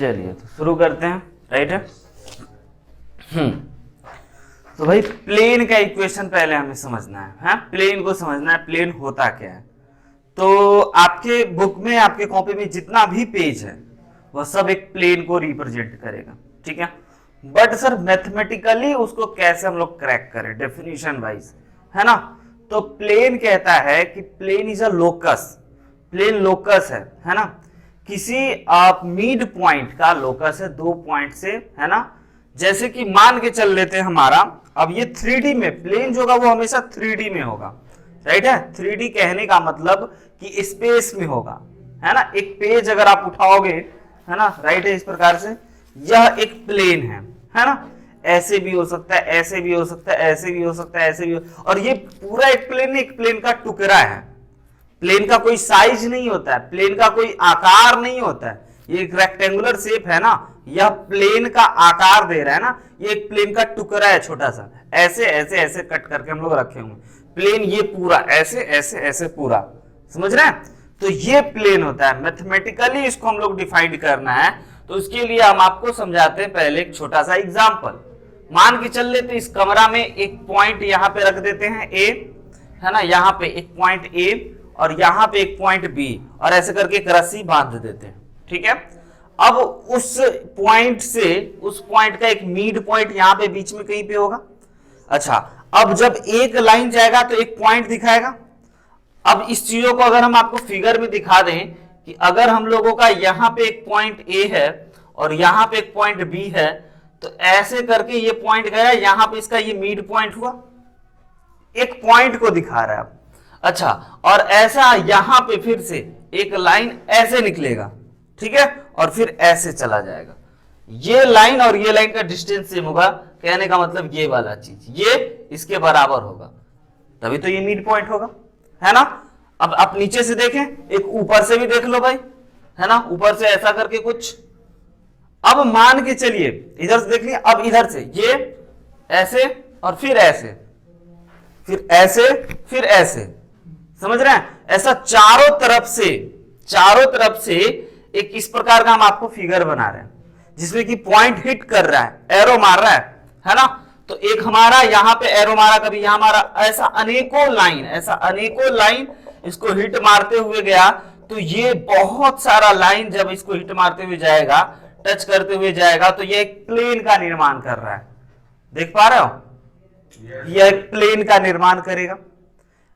चलिए तो शुरू करते हैं, राइट है। तो भाई प्लेन का इक्वेशन पहले हमें समझना है, हाँ? प्लेन को समझना है, प्लेन होता क्या है। तो आपके बुक में, आपके कॉपी में जितना भी पेज है वह सब एक प्लेन को रिप्रेजेंट करेगा, ठीक है। बट सर मैथमेटिकली उसको कैसे हम लोग क्रैक करें डेफिनेशन वाइज, है ना। तो प्लेन कहता है कि plane is a locus, plane locus है ना। किसी मिड पॉइंट का लोकस है, 2 पॉइंट से, है ना। जैसे कि मान के चल लेते हैं हमारा, अब ये 3D में प्लेन जो होगा वो हमेशा 3D में होगा, राइट है। 3D कहने का मतलब कि स्पेस में होगा, है ना। एक पेज अगर आप उठाओगे, है ना, राइट है, इस प्रकार से यह एक प्लेन है ना। ऐसे भी हो सकता है, ऐसे भी हो सकता है, ऐसे भी हो सकता है, ऐसे भी और ये पूरा एक प्लेन, एक प्लेन का टुकड़ा है। प्लेन का कोई साइज नहीं होता है, प्लेन का कोई आकार नहीं होता है। ये एक रेक्टेंगुलर शेप है ना, यह प्लेन का आकार दे रहा है ना। ये एक प्लेन का टुकड़ा है छोटा सा, ऐसे ऐसे ऐसे कट करके हम लोग रखे होंगे। प्लेन ये पूरा ऐसे ऐसे ऐसे पूरा, समझ रहे हैं। तो ये प्लेन होता है। मैथमेटिकली इसको हम लोग डिफाइन करना है, तो उसके लिए हम आपको समझाते हैं पहले एक छोटा सा एग्जाम्पल। मान के चल लेते इस कमरा में एक पॉइंट यहाँ पे रख देते हैं ए, है ना। यहाँ पे एक पॉइंट ए और यहाँ पे एक पॉइंट बी, और ऐसे करके एक रस्सी बांध देते हैं, ठीक है। अब उस पॉइंट से उस पॉइंट का एक मिड पॉइंट यहाँ पे बीच में कहीं पे होगा। अच्छा, अब जब एक लाइन जाएगा तो एक पॉइंट दिखाएगा। अब इस चीजों को अगर हम आपको फिगर में दिखा दें कि अगर हम लोगों का यहाँ पे एक पॉइंट ए है और यहाँ पे एक पॉइंट बी है, तो ऐसे करके ये पॉइंट गया, यहाँ पे इसका ये मिड पॉइंट हुआ, एक पॉइंट को दिखा रहा है। अच्छा, और ऐसा यहाँ पे फिर से एक लाइन ऐसे निकलेगा, ठीक है, और फिर ऐसे चला जाएगा। ये लाइन और ये लाइन का डिस्टेंस सेम होगा, कहने का मतलब ये वाला चीज ये इसके बराबर होगा, तभी तो ये मिड पॉइंट होगा, है ना। अब आप नीचे से देखें, एक ऊपर से भी देख लो भाई, है ना, ऊपर से ऐसा करके कुछ। अब मान के चलिए इधर से देख लिया, अब इधर से ये ऐसे और फिर ऐसे, फिर ऐसे, फिर ऐसे, समझ रहे हैं। ऐसा चारों तरफ से एक इस प्रकार का हम आपको फिगर बना रहे हैं, जिसमें कि पॉइंट हिट कर रहा है, एरो मार रहा है ना। तो एक हमारा यहाँ पे एरो मारा, कभी यहाँ मारा, ऐसा अनेकों लाइन इसको हिट मारते हुए गया। तो ये बहुत सारा लाइन जब इसको हिट मारते हुए जाएगा, टच करते हुए जाएगा, तो ये एक प्लेन का निर्माण कर रहा है। देख पा रहे हो, यह एक प्लेन का निर्माण करेगा,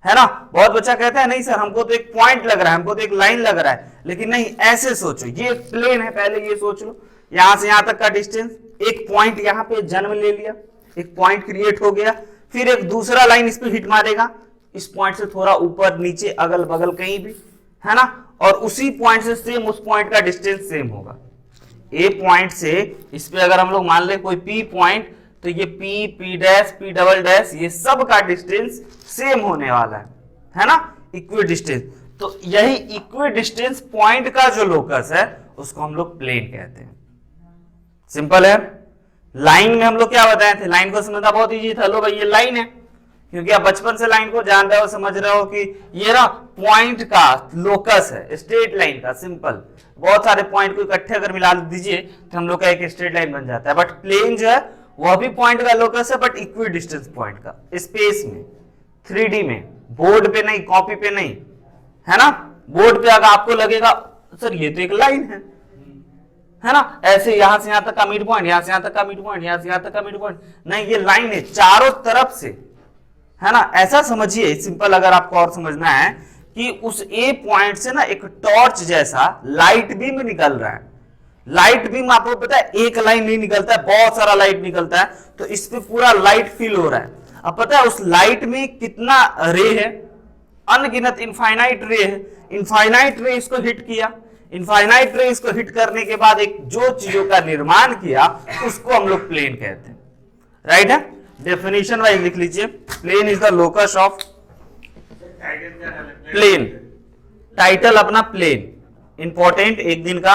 है ना। बहुत बच्चा कहता है नहीं सर हमको तो एक पॉइंट लग रहा है, हमको तो एक लाइन लग रहा है, लेकिन नहीं, ऐसे सोचो, ये एक प्लेन है। पहले ये सोच लो, यहां से यहां तक का डिस्टेंस, एक पॉइंट यहां पे जन्म ले लिया, एक पॉइंट क्रिएट हो गया, फिर एक दूसरा लाइन इस पे हिट मारेगा, इस पॉइंट से थोड़ा ऊपर नीचे अगल बगल कहीं भी, है ना। और उसी पॉइंट से सेम उस पॉइंट का डिस्टेंस सेम होगा। ए पॉइंट से इस पे अगर हम लोग मान ले कोई पी पॉइंट, तो ये P, P dash, P double dash, ये सब का डिस्टेंस सेम होने वाला है ना, इक्वी डिस्टेंस। तो यही इक्वी डिस्टेंस पॉइंट का जो लोकस है उसको हम लोग प्लेन कहते हैं। सिंपल है। लाइन में हम लोग क्या बताए थे, लाइन को समझना बहुत इजी था। लो भाई ये लाइन है, क्योंकि आप बचपन से लाइन को जान रहे हो, समझ रहे हो कि ये ना पॉइंट का लोकस है, स्ट्रेट लाइन का। सिंपल, बहुत सारे पॉइंट को इकट्ठे अगर मिला दीजिए तो हम लोग का एक स्ट्रेट लाइन बन जाता है। बट प्लेन जो है वह भी पॉइंट का लोकस है, बट इक्वी डिस्टेंस पॉइंट का, स्पेस में, 3D में, बोर्ड पे नहीं, कॉपी पे नहीं, है ना। बोर्ड पे अगर आपको लगेगा सर ये तो एक लाइन है ना, ऐसे यहां से यहां तक का मिड पॉइंट, यहां से यहां तक का मिड पॉइंट, यहां से यहां तक का मिड पॉइंट, नहीं ये लाइन है चारों तरफ से, है ना। ऐसा समझिए, सिंपल अगर आपको और समझना है कि उस ए पॉइंट से ना एक टॉर्च जैसा लाइट बीम निकल रहा है। लाइट बीम आपको पता है एक लाइन नहीं निकलता है, बहुत सारा लाइट निकलता है, तो इस पे पूरा लाइट फील हो रहा है। अब पता है उस लाइट में कितना रे है, अनगिनत इनफाइनाइट रे है। इनफाइनाइट रे इसको हिट किया, इनफाइनाइट रे इसको हिट करने के बाद एक जो चीजों का निर्माण किया उसको हम लोग प्लेन कहते हैं, राइट है। डेफिनेशन वाइज लिख लीजिए, plane is the locus of plane. Title अपना प्लेन, इंपॉर्टेंट एक दिन का,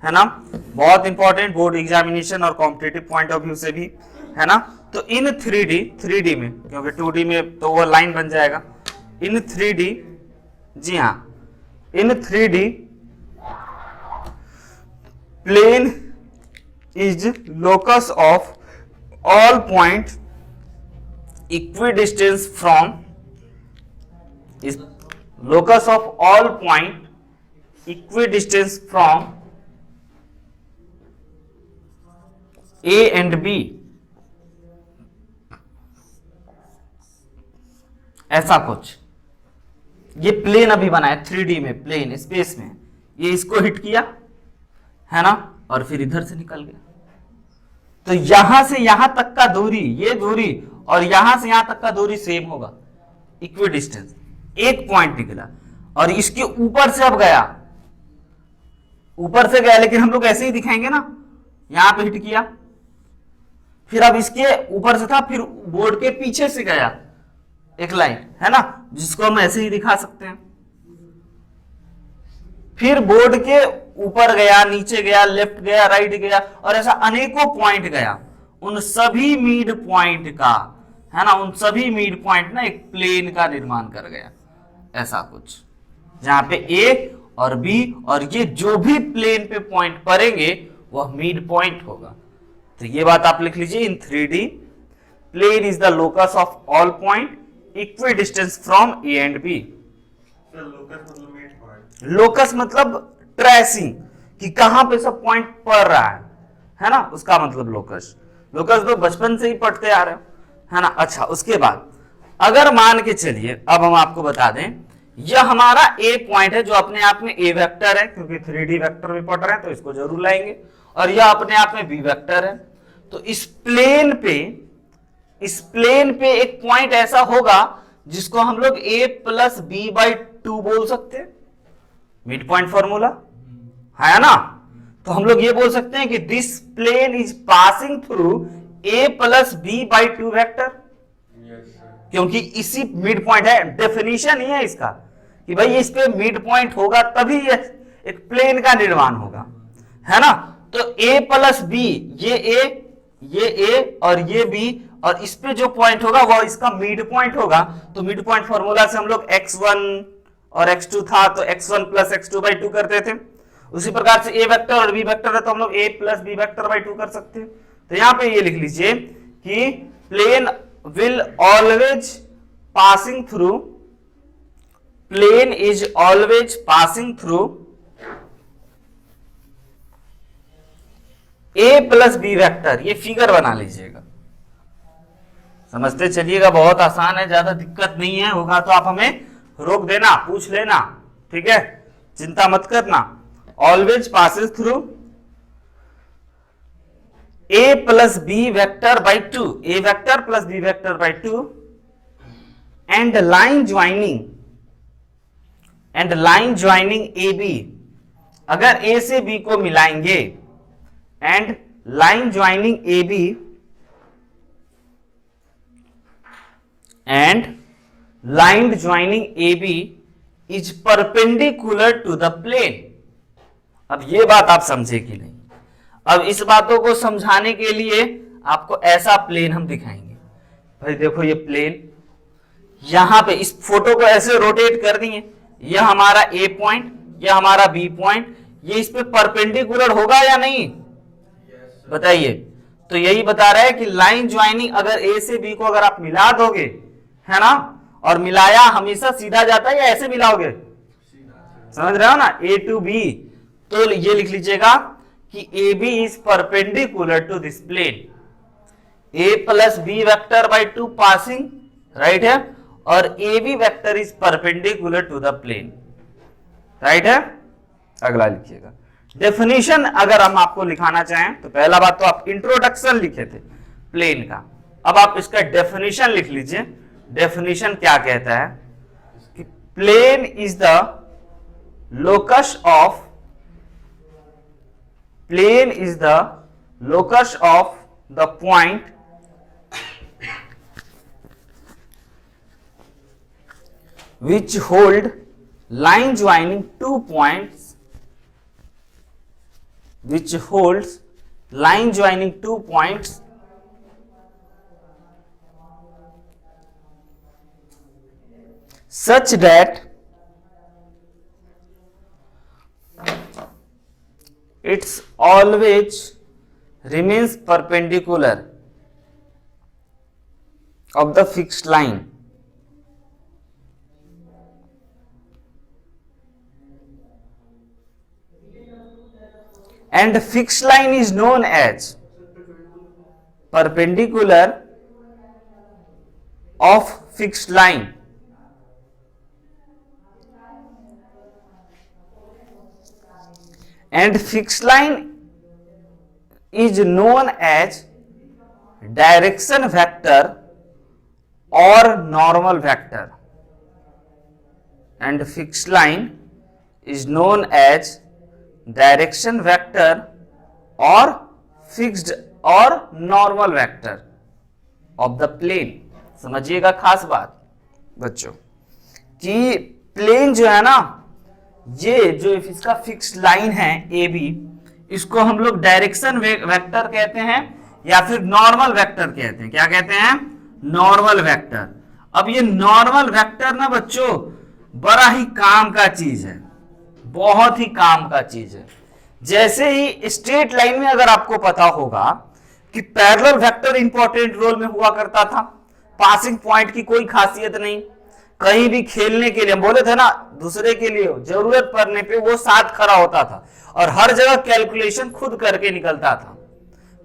है ना, बहुत इंपॉर्टेंट बोर्ड एग्जामिनेशन और कॉम्पिटिटिव पॉइंट ऑफ व्यू से भी, है ना। तो इन 3D में, क्योंकि 2D में तो वो लाइन बन जाएगा, इन 3D, जी हाँ, in 3D plane is locus of all point equidistance from is locus of all point equidistance from A and B। ऐसा कुछ, ये प्लेन अभी बना है 3D में, प्लेन स्पेस में, ये इसको हिट किया है ना, और फिर इधर से निकल गया। तो यहां से यहां तक का दूरी, ये दूरी और यहां से यहां तक का दूरी सेम होगा, इक्वी डिस्टेंस, एक पॉइंट निकला और इसके ऊपर से अब गया, ऊपर से गया, लेकिन हम लोग ऐसे ही दिखाएंगे ना, यहां पे हिट किया, फिर अब इसके ऊपर से था, फिर बोर्ड के पीछे से गया एक लाइन, है ना, जिसको हम ऐसे ही दिखा सकते हैं, फिर बोर्ड के ऊपर गया, नीचे गया, लेफ्ट गया, राइट गया, और ऐसा अनेकों पॉइंट गया, उन सभी मिड पॉइंट का, है ना, उन सभी मिड पॉइंट ना एक प्लेन का निर्माण कर गया, ऐसा कुछ, जहां पे ए और बी और ये जो भी प्लेन पे पॉइंट पड़ेंगे वह मिड पॉइंट होगा। तो ये बात आप लिख लीजिए, in 3D plane is the locus of all point equidistance from A and B. Locus मतलब ट्रेसिंग, कि कहां पे सब पॉइंट पड़ रहा है ना, उसका मतलब लोकस। लोकस तो बचपन से ही पढ़ते आ रहे हो, है ना। अच्छा, उसके बाद अगर मान के चलिए, अब हम आपको बता दें, यह हमारा ए पॉइंट है जो अपने आप में ए वेक्टर है, क्योंकि 3D वेक्टर भी पढ़ रहे हैं तो इसको जरूर लाएंगे, और यह अपने आप में बी वेक्टर है। तो इस प्लेन पे एक पॉइंट ऐसा होगा जिसको हम लोग a प्लस बी बाई 2 बोल सकते हैं, मिड पॉइंट फॉर्मूला है ना। तो हम लोग ये बोल सकते हैं कि this plane is passing through a plus B by 2 vector, क्योंकि इसी मिड पॉइंट है, डेफिनेशन ही है इसका कि भाई इस पे मिड पॉइंट होगा तभी एक प्लेन का निर्माण होगा, है ना। तो a प्लस बी, ये a और ये b, और इस पे जो पॉइंट होगा वो इसका मिड पॉइंट होगा। तो मिड पॉइंट फॉर्मूला से हम लोग x1 और x2 था तो x1 प्लस x2 बाई 2 करते थे। उसी प्रकार से a वेक्टर और b वेक्टर है तो हम लोग a plus B vector by 2 कर सकते हैं। तो यहां पे ये लिख लीजिए कि plane will always passing through, plane is always passing through a plus B vector. ये फिगर बना लीजिएगा, समझते चलिएगा, बहुत आसान है, ज्यादा दिक्कत नहीं है। होगा तो आप हमें रोक देना, पूछ लेना, ठीक है, चिंता मत करना। Always passes through a plus B vector by 2, a vector plus B vector by 2, and line joining A B. अगर a से b को मिलाएंगे, and line joining A B and line joining AB is perpendicular to the plane। अब ये बात आप समझे कि नहीं? अब इस बातों को समझाने के लिए आपको ऐसा प्लेन हम दिखाएंगे। भाई देखो ये प्लेन, यहां पे इस फोटो को ऐसे रोटेट कर दिए, यह हमारा A पॉइंट, यह हमारा B पॉइंट, ये इस पे परपेंडिकुलर होगा या नहीं? बताइए। तो यही बता रहा है कि लाइन ज्वाइनिंग, अगर A से B को अगर आप मिला दोगे, है ना, और मिलाया हमेशा सीधा जाता है या ऐसे मिलाओगे? समझ रहे हो ना, A टू B। तो ये लिख लीजिएगा कि AB is perpendicular to this plane, A plus B vector by 2 passing, right है, और AB vector is perpendicular to the plane, right है। अगला लिखिएगा डेफिनेशन। अगर हम आपको लिखाना चाहें तो पहला बात तो आप इंट्रोडक्शन लिखे थे प्लेन का, अब आप इसका डेफिनेशन लिख लीजिए। डेफिनेशन क्या कहता है कि plane is the locus of, plane is the locus of the point which hold line joining two points, which holds line joining two points such that it's always remains perpendicular of the fixed line and fixed line is known as perpendicular of fixed line and fixed line is known as direction vector or normal vector and fixed line is known as direction vector और fixed और normal vector of the plane. समझिएगा खास बात बच्चों कि plane जो है ना, ये जो इसका फिक्स्ड लाइन है ए बी, इसको हम लोग डायरेक्शन वेक्टर कहते हैं या फिर नॉर्मल वेक्टर कहते हैं। क्या कहते हैं? Normal vector. अब ये नॉर्मल वेक्टर ना बच्चों बड़ा ही काम का चीज है, बहुत ही काम का चीज है। जैसे ही स्ट्रेट लाइन में अगर आपको पता होगा कि पैरेलल वेक्टर इंपॉर्टेंट रोल में हुआ करता था, पासिंग पॉइंट की कोई खासियत नहीं, कहीं भी खेलने के लिए, हम बोले थे ना दूसरे के लिए जरूरत पड़ने पे वो साथ खड़ा होता था और हर जगह कैलकुलेशन खुद करके निकलता था।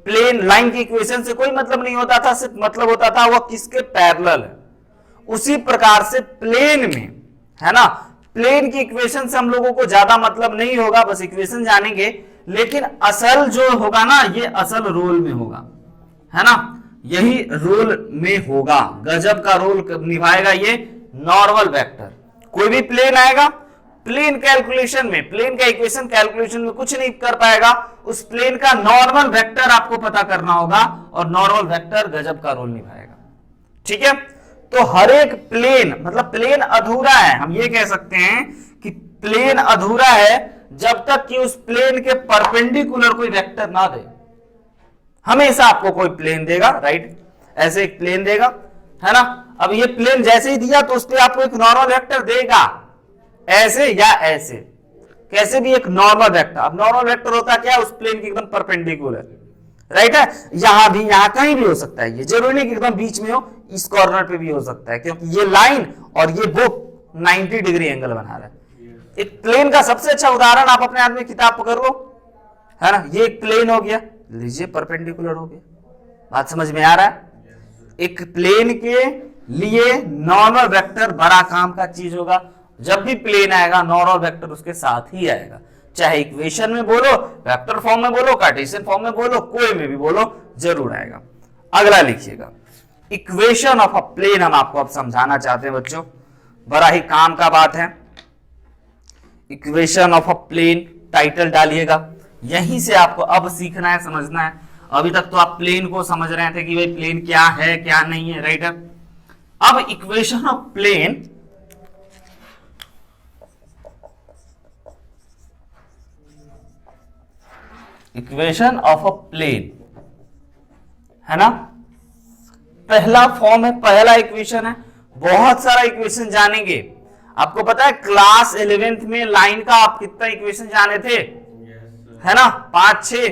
प्लेन लाइन की इक्वेशन से कोई मतलब नहीं होता था, सिर्फ मतलब होता था वो किसके पैरेलल है। उसी प्रकार से प्लेन में है ना, प्लेन की इक्वेशन से हम लोगों को ज्यादा मतलब नहीं होगा, बस इक्वेशन जानेंगे, लेकिन असल जो होगा ना ये असल रोल में होगा, है ना, यही रोल में होगा, गजब का रोल निभाएगा ये नॉर्मल वेक्टर। कोई भी प्लेन आएगा, प्लेन कैलकुलेशन में, प्लेन का इक्वेशन कैलकुलेशन में कुछ नहीं कर पाएगा, उस प्लेन का नॉर्मल वेक्टर आपको पता करना होगा और नॉर्मल वेक्टर गजब का रोल निभाएगा। ठीक है, तो हर एक प्लेन, मतलब प्लेन अधूरा है, हम ये कह सकते हैं कि प्लेन अधूरा है जब तक कि उस प्लेन के परपेंडिकुलर कोई वेक्टर ना दे। हमेशा आपको कोई प्लेन देगा, राइट, ऐसे एक प्लेन देगा, है ना। अब ये प्लेन जैसे ही दिया तो उस पर आपको एक नॉर्मल वेक्टर देगा, ऐसे या ऐसे, कैसे भी एक नॉर्मल वेक्टर। अब नॉर्मल वेक्टर होता क्या है? उस प्लेन के एकदम परपेंडिकुलर, राइट है। यहां भी, यहां कहीं भी हो सकता है, ये जरूरी नहीं कि एकदम बीच में हो, इस कॉर्नर पे भी हो सकता है, क्योंकि ये लाइन और ये बुक 90 डिग्री एंगल बना रहा है। एक प्लेन का सबसे अच्छा उदाहरण आप अपने हाथ में किताब पकड़ लो, है ना, ये एक प्लेन हो गया, लीजिए परपेंडिकुलर हो गया। बात समझ में आ रहा है? एक प्लेन के लिए नॉर्मल वेक्टर बड़ा काम का चीज होगा। जब भी प्लेन आएगा नॉर्मल वेक्टर उसके साथ ही आएगा, चाहे इक्वेशन में बोलो, वेक्टर फॉर्म में बोलो, कार्टेशियन फॉर्म में बोलो, कोई में भी बोलो, जरूर आएगा। अगला लिखिएगा, इक्वेशन ऑफ अ प्लेन हम आपको अब समझाना चाहते हैं बच्चों, बड़ा ही काम का बात है। Equation of a plane title डालिएगा, यहीं से आपको अब सीखना है, समझना है। अभी तक तो आप प्लेन को समझ रहे थे कि भाई प्लेन क्या है क्या नहीं है, राइट है। अब equation of plane, equation of a plane है ना, पहला फॉर्म है, पहला इक्वेशन है। बहुत सारा इक्वेशन जानेंगे। आपको पता है क्लास 11th में लाइन का आप कितना इक्वेशन जाने थे, है ना, 5-6।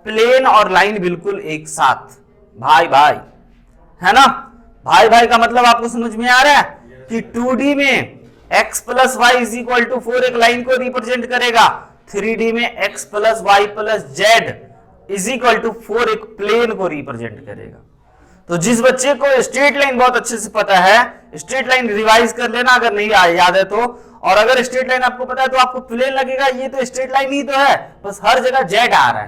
प्लेन और लाइन बिल्कुल एक साथ, भाई भाई, है ना। भाई भाई का मतलब आपको समझ में आ रहा है कि 2D में x plus Y is equal to 4 एक लाइन को रिप्रेजेंट करेगा, 3D में x plus Y plus Z is equal to 4 एक प्लेन को रिप्रेजेंट करेगा। तो जिस बच्चे को स्ट्रेट लाइन बहुत अच्छे से पता है, स्ट्रेट लाइन रिवाइज कर लेना अगर नहीं याद है तो, और अगर स्ट्रेट लाइन आपको पता है तो आपको प्लेन लगेगा, ये तो स्ट्रेट लाइन ही तो है, बस हर जगह जेड आ रहा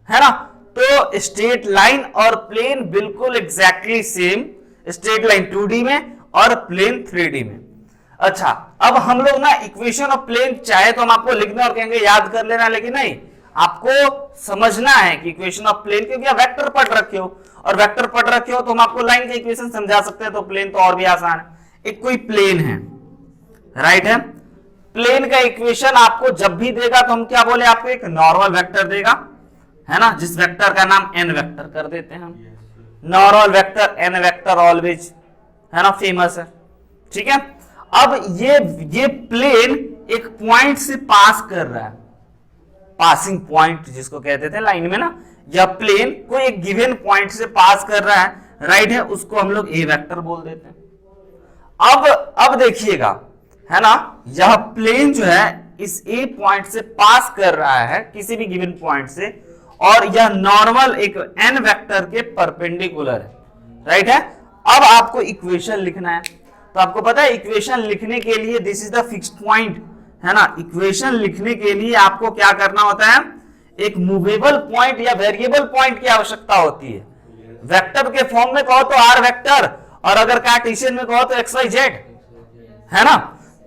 है ना। तो स्ट्रेट लाइन और प्लेन बिल्कुल exactly same, straight line 2D में और प्लेन 3D में। अच्छा, अब हम लोग ना इक्वेशन ऑफ प्लेन चाहे तो हम आपको लिखना और कहेंगे याद कर लेना, लेकिन नहीं, आपको समझना है कि इक्वेशन ऑफ प्लेन, क्योंकि आप वेक्टर पढ़ रखे हो, और वेक्टर पढ़ रखे हो तो हम आपको लाइन का इक्वेशन समझा सकते हैं, तो प्लेन तो और भी आसान है। एक कोई प्लेन है, राइट है, प्लेन का इक्वेशन आपको जब भी देगा तो हम क्या बोले, आपको एक नॉर्मल वेक्टर देगा, है ना, जिस वेक्टर का नाम एन वेक्टर कर देते हैं हम। Normal vector N vector always, है ना, फेमस है। ठीक है, अब ये प्लेन एक पॉइंट से पास कर रहा है, पासिंग पॉइंट जिसको कहते थे लाइन में ना, या प्लेन कोई एक गिवन पॉइंट से पास कर रहा है, राइट है, उसको हम लोग ए वेक्टर बोल देते हैं। अब देखिएगा, है ना, यह प्लेन जो है इस ए पॉइंट से पास कर रहा है किसी भी गिवन पॉइंट से, और यह नॉर्मल एक एन वेक्टर के परपेंडिकुलर है, राइट है। अब आपको इक्वेशन लिखना है, तो आपको पता है इक्वेशन लिखने के लिए this is the fixed point, है ना। इक्वेशन लिखने के लिए आपको क्या करना होता है, एक मूवेबल पॉइंट या वेरिएबल पॉइंट की आवश्यकता होती है। वेक्टर के फॉर्म में कहो तो आर वेक्टर, और अगर कार्टेशियन में कहो तो एक्स वाई जेड, है ना।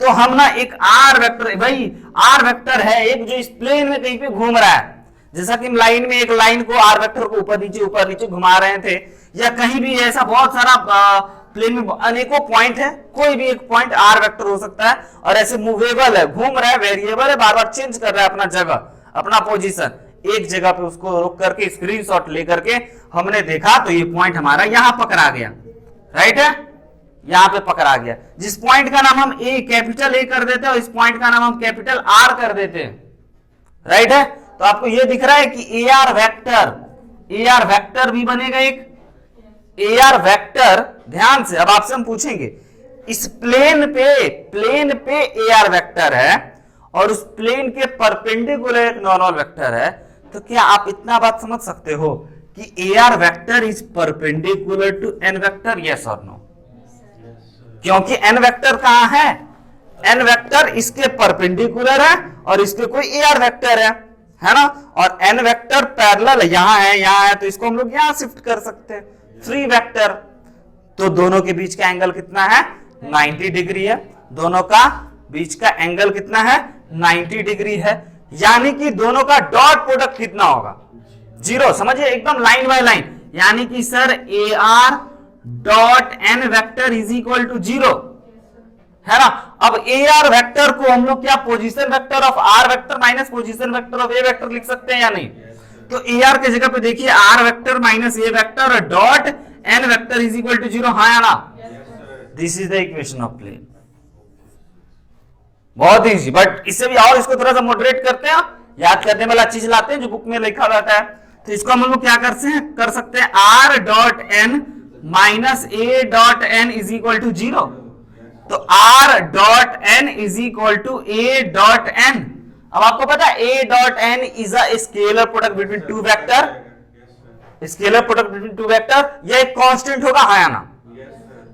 तो हम ना एक आर वेक्टर, भाई आर वेक्टर है एक जो इस प्लेन में कहीं पे घूम रहा है, जैसा कि लाइन में एक लाइन को आर वेक्टर को ऊपर नीचे घुमा रहे थे, या कहीं भी ऐसा बहुत सारा प्लेन में अनेकों पॉइंट है, कोई भी एक पॉइंट आर वेक्टर हो सकता है, और ऐसे मूवेबल है, घूम रहा है, वेरिएबल है, बार बार चेंज कर रहा है अपना जगह, अपना पोजीशन, एक जगह पे उसको रोक करके स्क्रीनशॉट लेकर के हमने देखा तो ये पॉइंट हमारा यहां पकड़ा गया, राइट है, यहां पे पकड़ा गया। जिस पॉइंट का नाम हम ए कैपिटल ए कर देते हैं, इस पॉइंट का नाम हम कैपिटल आर कर देते हैं, राइट है। तो आपको ये दिख रहा है कि ए आर वेक्टर भी बनेगा एक ए आर वेक्टर। ध्यान से, अब आपसे हम पूछेंगे, इस प्लेन पे ए आर वेक्टर है और उस प्लेन के परपेंडिकुलर एक नॉर्मल वेक्टर है, तो क्या आप इतना बात समझ सकते हो कि A R vector is perpendicular to N vector, yes और नो? क्योंकि एन वेक्टर कहां है, एन वेक्टर इसके परपेंडिकुलर है और इसके कोई ए आर वेक्टर है ना, और एन वेक्टर पैरेलल यहां है, तो इसको हम लोग यहां शिफ्ट कर सकते हैं, फ्री वेक्टर। तो दोनों के बीच का एंगल कितना है, 90 डिग्री है, दोनों का बीच का एंगल कितना है, 90 डिग्री है, यानी कि दोनों का डॉट प्रोडक्ट कितना होगा, 0। समझिए, एकदम लाइन बाय लाइन, यानी कि sir A R dot N vector is equal to 0, है ना। अब ए आर वेक्टर को हम लोग क्या position vector of R vector minus position vector of A vector लिख सकते हैं या नहीं? तो ए आर की जगह पे देखिए R vector minus A vector dot N vector is equal to 0, हाँ या ना? This is the equation of plane. बहुत इजी, बट इससे भी और इसको थोड़ा सा मॉडरेट करते हैं, याद करने वाला चीज लाते हैं जो बुक में लिखा रहता है। तो इसको हम लोग क्या कर सकते हैं, R dot N minus A dot N is equal to 0। तो are dot N is equal to A dot N. अब आपको पता है A dot N is a scalar product between two vector, scalar product between two vector, यह एक constant होगा, हाँ या ना?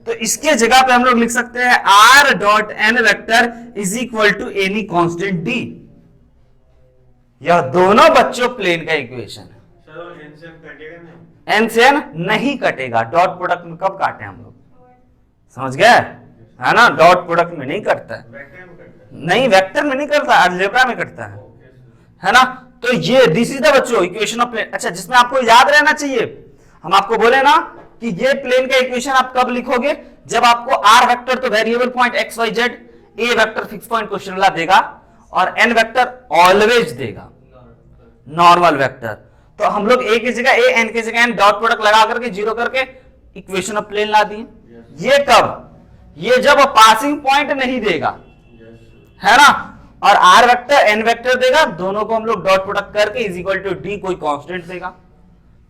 तो इसके जगह पे हम लोग लिख सकते हैं R dot N vector is equal to any constant D. यह दोनों बच्चों प्लेन का इक्वेशन है। एन से एन नहीं कटेगा, डॉट प्रोडक्ट में कब काटे हम लोग, समझ गए, है ना। डॉट प्रोडक्ट में नहीं कटता है, नहीं वेक्टर में नहीं करता, अलजेब्रा में कटता है ना। तो ये दिस इज द बच्चों इक्वेशन ऑफ प्लेन। अच्छा, जिसमें आपको याद रहना चाहिए, हम आपको बोले ना कि ये प्लेन का इक्वेशन आप कब लिखोगे, जब आपको आर वेक्टर तो variable point x y z, a vector fix point question देगा, और एन वेक्टर ऑलवेज देगा नॉर्मल वेक्टर। तो हम लोग ए की जगह ए, एन की जगह एन, डॉट प्रोडक्ट लगा करके 0 करके इक्वेशन ऑफ प्लेन ला दिए। ये कब, ये जब पासिंग पॉइंट नहीं देगा, है ना, और आर वेक्टर एन वेक्टर देगा, दोनों को हम लोग डॉट प्रोडक्ट करके इज इक्वल टू डी कोई कांस्टेंट देगा,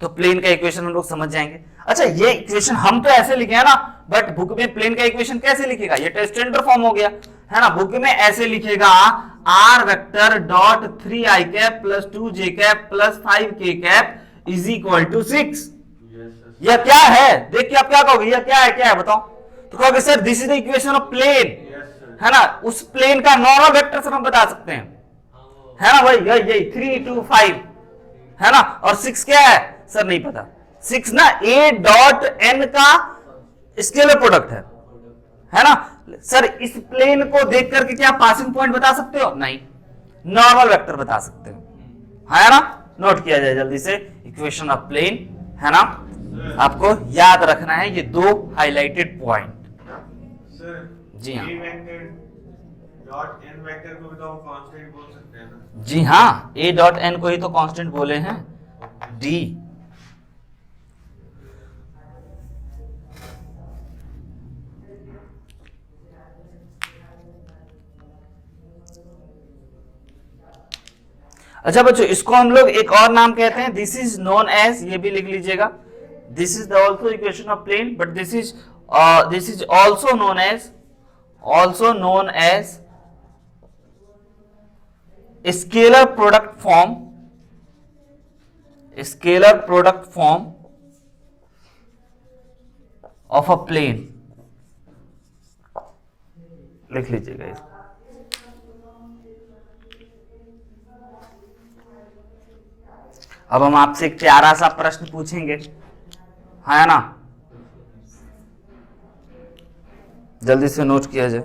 तो प्लेन का इक्वेशन हम लोग समझ जाएंगे। अच्छा, ये इक्वेशन हम तो ऐसे लिखे हैं ना, बट बुक में प्लेन का इक्वेशन कैसे लिखेगा, ये तो स्टैंडर्ड फॉर्म हो गया, है ना। बुक में ऐसे लिखेगा R vector dot 3i cap plus 2j cap plus 5k cap is equal to 6। यह क्या है, देख के आप क्या कहोगे, यह क्या है बताओ? तो कहोगे sir this is the equation of plane, है ना। उस प्लेन का नॉर्मल वेक्टर से हम बता सकते हैं, है ना भाई, यही 3 2 5, है ना। और 6 क्या है सर, नहीं पता। 6 ना ए डॉट एन का स्केलर प्रोडक्ट है ना। सर इस प्लेन को देख करके क्या पासिंग पॉइंट बता सकते हो? नहीं, नॉर्मल वेक्टर बता सकते हो, है ना। नोट किया जाए जल्दी से, इक्वेशन ऑफ प्लेन, है ना। आपको याद रखना है ये 2 हाइलाइटेड पॉइंट। जी हाँ, डॉट एन वेक्टर को भी तो हम कांस्टेंट बोल सकते हैं ना? जी हाँ, ए डॉट एन को ही तो कांस्टेंट बोले हैं, डी। अच्छा बच्चों, इसको हम लोग एक और नाम कहते हैं, दिस इज नोन एज, ये भी लिख लीजिएगा, this is the also equation of plane, but this is also known as scalar product form of a plane. लिख लीजिएगा इसको। अब हम आपसे एक प्यारा सा प्रश्न पूछेंगे, है ना, जल्दी से नोट किया जाए।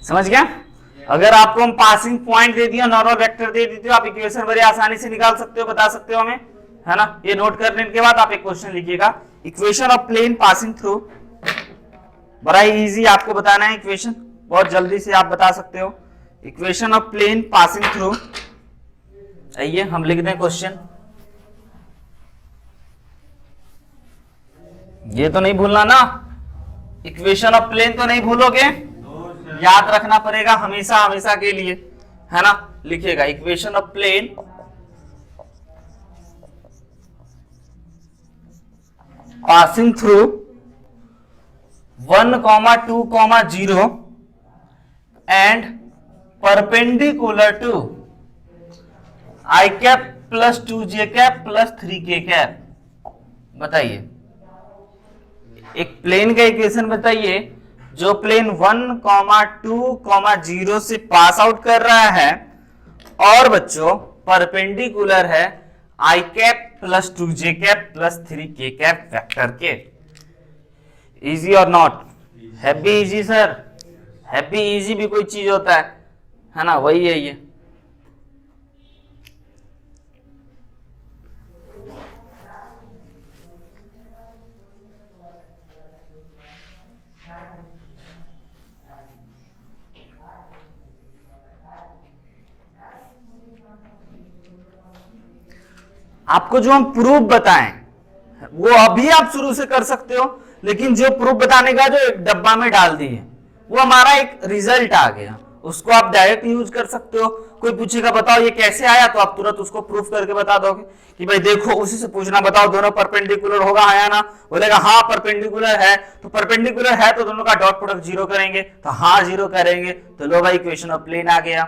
समझ गया? अगर आपको हम पासिंग पॉइंट दे दिया, नॉर्मल वेक्टर दे दी, तो आप इक्वेशन बड़े आसानी से निकाल सकते हो, बता सकते हो हमें, है ना। ये नोट करने के बाद आप एक क्वेश्चन लिखिएगा, equation of plane passing through. बड़ा ही इजी आपको बताना है इक्वेशन, बहुत जल्दी से आप बता सकते हो। Equation of plane passing through, आइए हम लिख दें क्वेश्चन। ये तो नहीं भूलना ना, इक्वेशन ऑफ प्लेन तो नहीं भूलोगे, याद रखना पड़ेगा हमेशा हमेशा के लिए, है ना। लिखिएगा equation of plane passing through 1, 2, 0 and perpendicular to i cap plus 2j cap plus 3k cap. बताइए एक प्लेन का इक्वेशन बताइए जो प्लेन 1, 2, 0 से पास आउट कर रहा है और बच्चों परपेंडिकुलर है i cap plus 2j cap plus 3k cap vector के। इजी और not? Happy easy sir, happy easy भी कोई चीज होता है ना, वही है ये। आपको जो हम प्रूफ बताएं वो अभी आप शुरू से कर सकते हो, लेकिन जो प्रूफ बताने का जो एक डब्बा में डाल दिए वो हमारा एक रिजल्ट आ गया, उसको आप डायरेक्ट यूज कर सकते हो। कोई पूछेगा बताओ ये कैसे आया, तो आप तुरंत उसको प्रूफ करके बता दोगे कि भाई देखो, उसी से पूछना बताओ दोनों परपेंडिकुलर होगा है ना, बोलेगा हाँ परपेंडिकुलर है, तो परपेंडिकुलर है तो दोनों का डॉट प्रोडक्ट 0 करेंगे, तो हाँ 0 करेंगे, तो लो भाई इक्वेशन ऑफ प्लेन आ गया,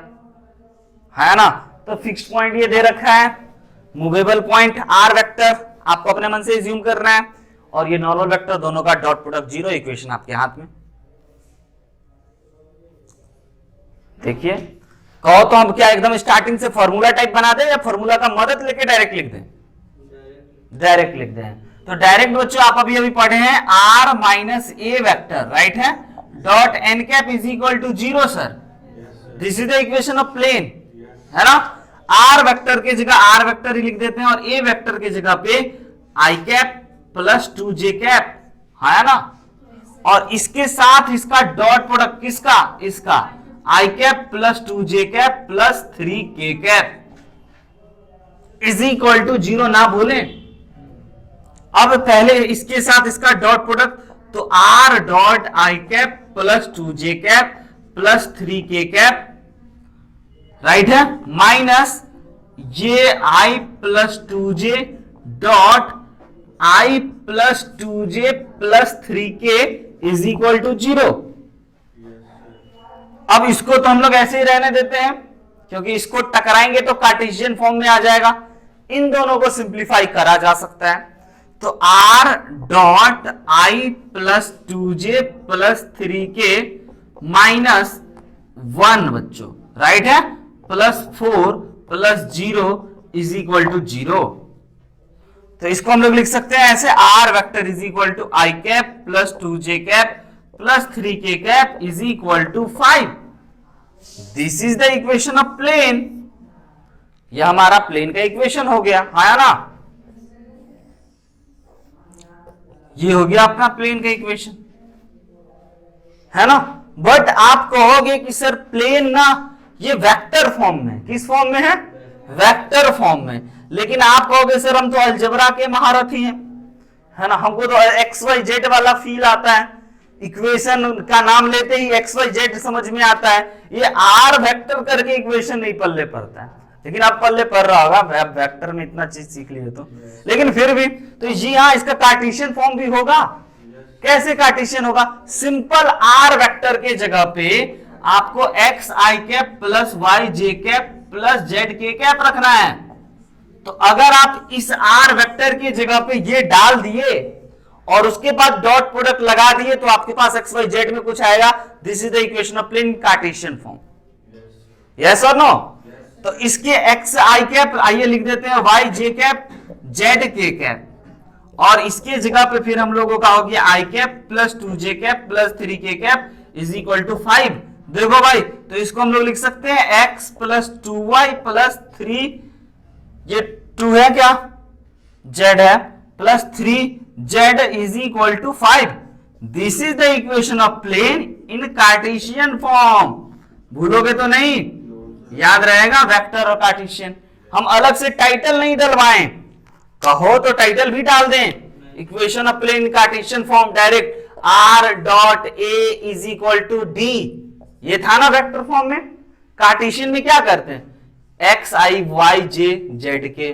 है ना। तो फिक्स पॉइंट ये दे रखा है, मूवेबल पॉइंट r वेक्टर आपको अपने मन से एज्यूम करना है, और ये नॉर्मल वेक्टर दोनों का डॉट प्रोडक्ट 0, इक्वेशन आपके हाथ में। देखिए कहो तो हम क्या एकदम स्टार्टिंग से फॉर्मूला टाइप बना दें या फॉर्मूला का मदद लेके डायरेक्ट लिख दें? डायरेक्ट लिख दें। तो डायरेक्ट बच्चों आप अभी पढ़े हैं r minus A vector, right है, dot N cap is equal to 0 sir, this is the equation of plane, है ना। आर वेक्टर की जगह आर वेक्टर ही लिख देते हैं और ए वेक्टर की जगह पे आई कैप प्लस 2j कैप, है ना। और इसके साथ इसका डॉट प्रोडक्ट किसका, इसका i cap plus 2j cap plus 3k cap is equal to 0 ना भूलें। अब पहले इसके साथ इसका डॉट प्रोडक्ट, तो are dot i cap plus 2j cap plus 3k cap, right है, माइनस ये i plus 2j dot i plus 2j plus 3k is equal to 0। अब इसको तो हम लोग ऐसे ही रहने देते हैं, क्योंकि इसको टकराएंगे तो कार्टेशियन फॉर्म में आ जाएगा, इन दोनों को सिंप्लीफाई करा जा सकता है। तो r dot i plus 2j plus 3k minus 1 बच्चों, राइट है, plus 4 plus 0 is equal to 0। तो इसको हम लोग लिख सकते हैं ऐसे, R vector is equal to I cap plus 2j cap plus 3k cap is equal to 5। This is the equation of plane. यह हमारा प्लेन का इक्वेशन हो गया, है ना। ये हो गया अपना प्लेन का इक्वेशन, है ना। बट आप कहोगे कि सर प्लेन ना ये वेक्टर फॉर्म में, किस फॉर्म में है, वेक्टर फॉर्म में। लेकिन आप कहोगे सर हम तो अलजेब्रा के महारथी हैं, है ना, हमको तो एक्स वाई जेड वाला फील आता है, इक्वेशन का नाम लेते ही एक्स वाई जेड समझ में आता है, ये आर वेक्टर करके इक्वेशन नहीं पल्ले पड़ता है। लेकिन आप पल्ले पड़ रहा होगा, आप वेक्टर में इतना चीज सीख लिए तो, लेकिन फिर भी तो जी हाँ, इसका कार्टेशियन फॉर्म भी होगा। कैसे कार्टेशियन होगा, सिंपल आर वेक्टर के जगह पे आपको x I cap plus Y J cap plus Z K cap रखना है। तो अगर आप इस आर वेक्टर की जगह पे ये डाल दिए और उसके बाद डॉट प्रोडक्ट लगा दिए तो आपके पास एक्स वाई जेड में कुछ आएगा। This is the equation of plane Cartesian form. Yes और नो? तो इसके एक्स आई कैप आइए लिख देते हैं Y J cap Z K cap, और इसके जगह पे फिर हम लोगों का हो गया i cap plus 2 cap plus 3 cap is equal to 5। देखो भाई, तो इसको हम लोग लिख सकते हैं x प्लस 2y प्लस 3, ये 2 है क्या, z है, plus 3z is equal to 5। This is the equation of plane in Cartesian form. भूलोगे तो नहीं, याद रहेगा वेक्टर और कार्टेशियन। हम अलग से टाइटल नहीं डलवाएं, कहो तो टाइटल भी डाल दें, equation of plane in Cartesian form direct r dot a is equal to d। ये था ना वेक्टर फॉर्म में। कार्टेशियन में क्या करते हैं, x i y j z k,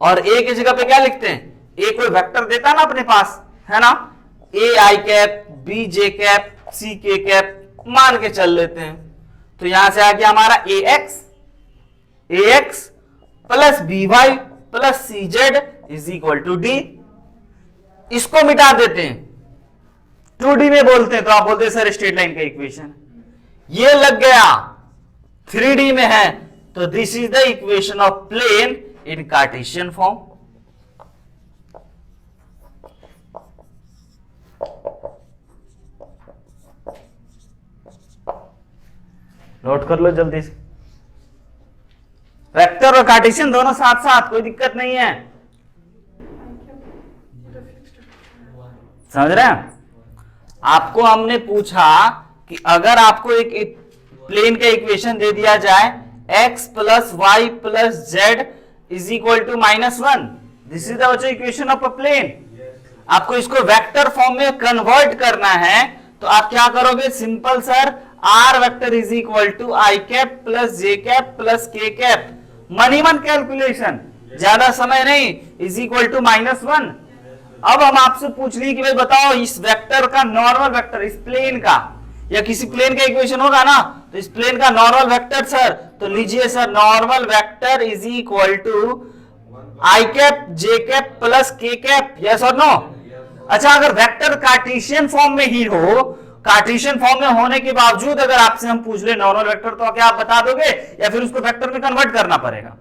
और ए की जगह पे क्या लिखते हैं, ए कोई वेक्टर देता ना अपने पास, है ना, a i cap b j cap c k cap मान के चल लेते हैं। तो यहां से आ गया हमारा a x plus B Y plus C z is equal to d. इसको मिटा देते हैं, 2D में बोलते हैं तो आप बोलते हैं सर स्ट्रेट लाइन का इक्वेशन। ये लग गया 3D में है, तो this is the equation of plane in Cartesian form. Note कर लो जल्दी से, वेक्टर और कार्टेशियन दोनों साथ साथ, कोई दिक्कत नहीं है, समझ रहे हैं। आपको हमने पूछा कि अगर आपको एक प्लेन का इक्वेशन दे दिया जाए x plus Y plus Z is equal to -1, this is the equation of a plane. आपको इसको वेक्टर फॉर्म में कन्वर्ट करना है, तो आप क्या करोगे, simple sir r vector is equal to I cap plus J cap plus K cap, minimum calculation, ज्यादा समय नहीं, इज इक्वल टू -1। अब हम आपसे पूछ रहे कि भाई बताओ इस वेक्टर का नॉर्मल वेक्टर, इस प्लेन का या किसी प्लेन का इक्वेशन होगा ना, तो इस प्लेन का नॉर्मल वेक्टर सर, तो लीजिए sir normal vector is equal to I cap J cap plus K cap. Yes और नो? अच्छा, अगर वेक्टर कार्टेशियन फॉर्म में ही हो, कार्टेशियन फॉर्म में होने के बावजूद अगर आपसे हम पूछ ले नॉर्मल वेक्टर, तो क्या आप बता दोगे या फिर उसको वेक्टर में कन्वर्ट करना पड़ेगा?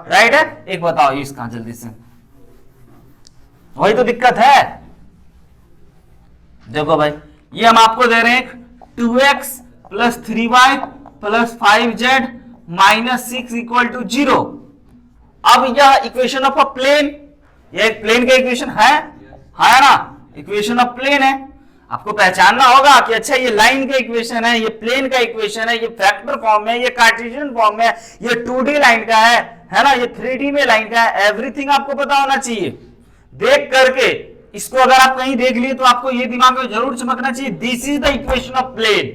राइट है, एक बताओ इसका जल्दी से, वही तो दिक्कत है। देखो भाई, ये हम आपको दे रहे हैं 2x plus 3y plus 5z minus 6 equal to 0। अब यह इक्वेशन ऑफ अ प्लेन, यह एक प्लेन का इक्वेशन है ना, इक्वेशन ऑफ प्लेन है। आपको पहचानना होगा कि अच्छा ये लाइन का इक्वेशन है, ये प्लेन का इक्वेशन है, ये वेक्टर फॉर्म है, ये कार्टेशियन फॉर्म है, ये 2D लाइन का है ना, ये 3D में लाइन का है। एवरीथिंग आपको पता होना चाहिए। देख करके इसको अगर आप कहीं देख लिए तो आपको ये दिमाग में जरूर चमकना चाहिए, this is the equation of plane.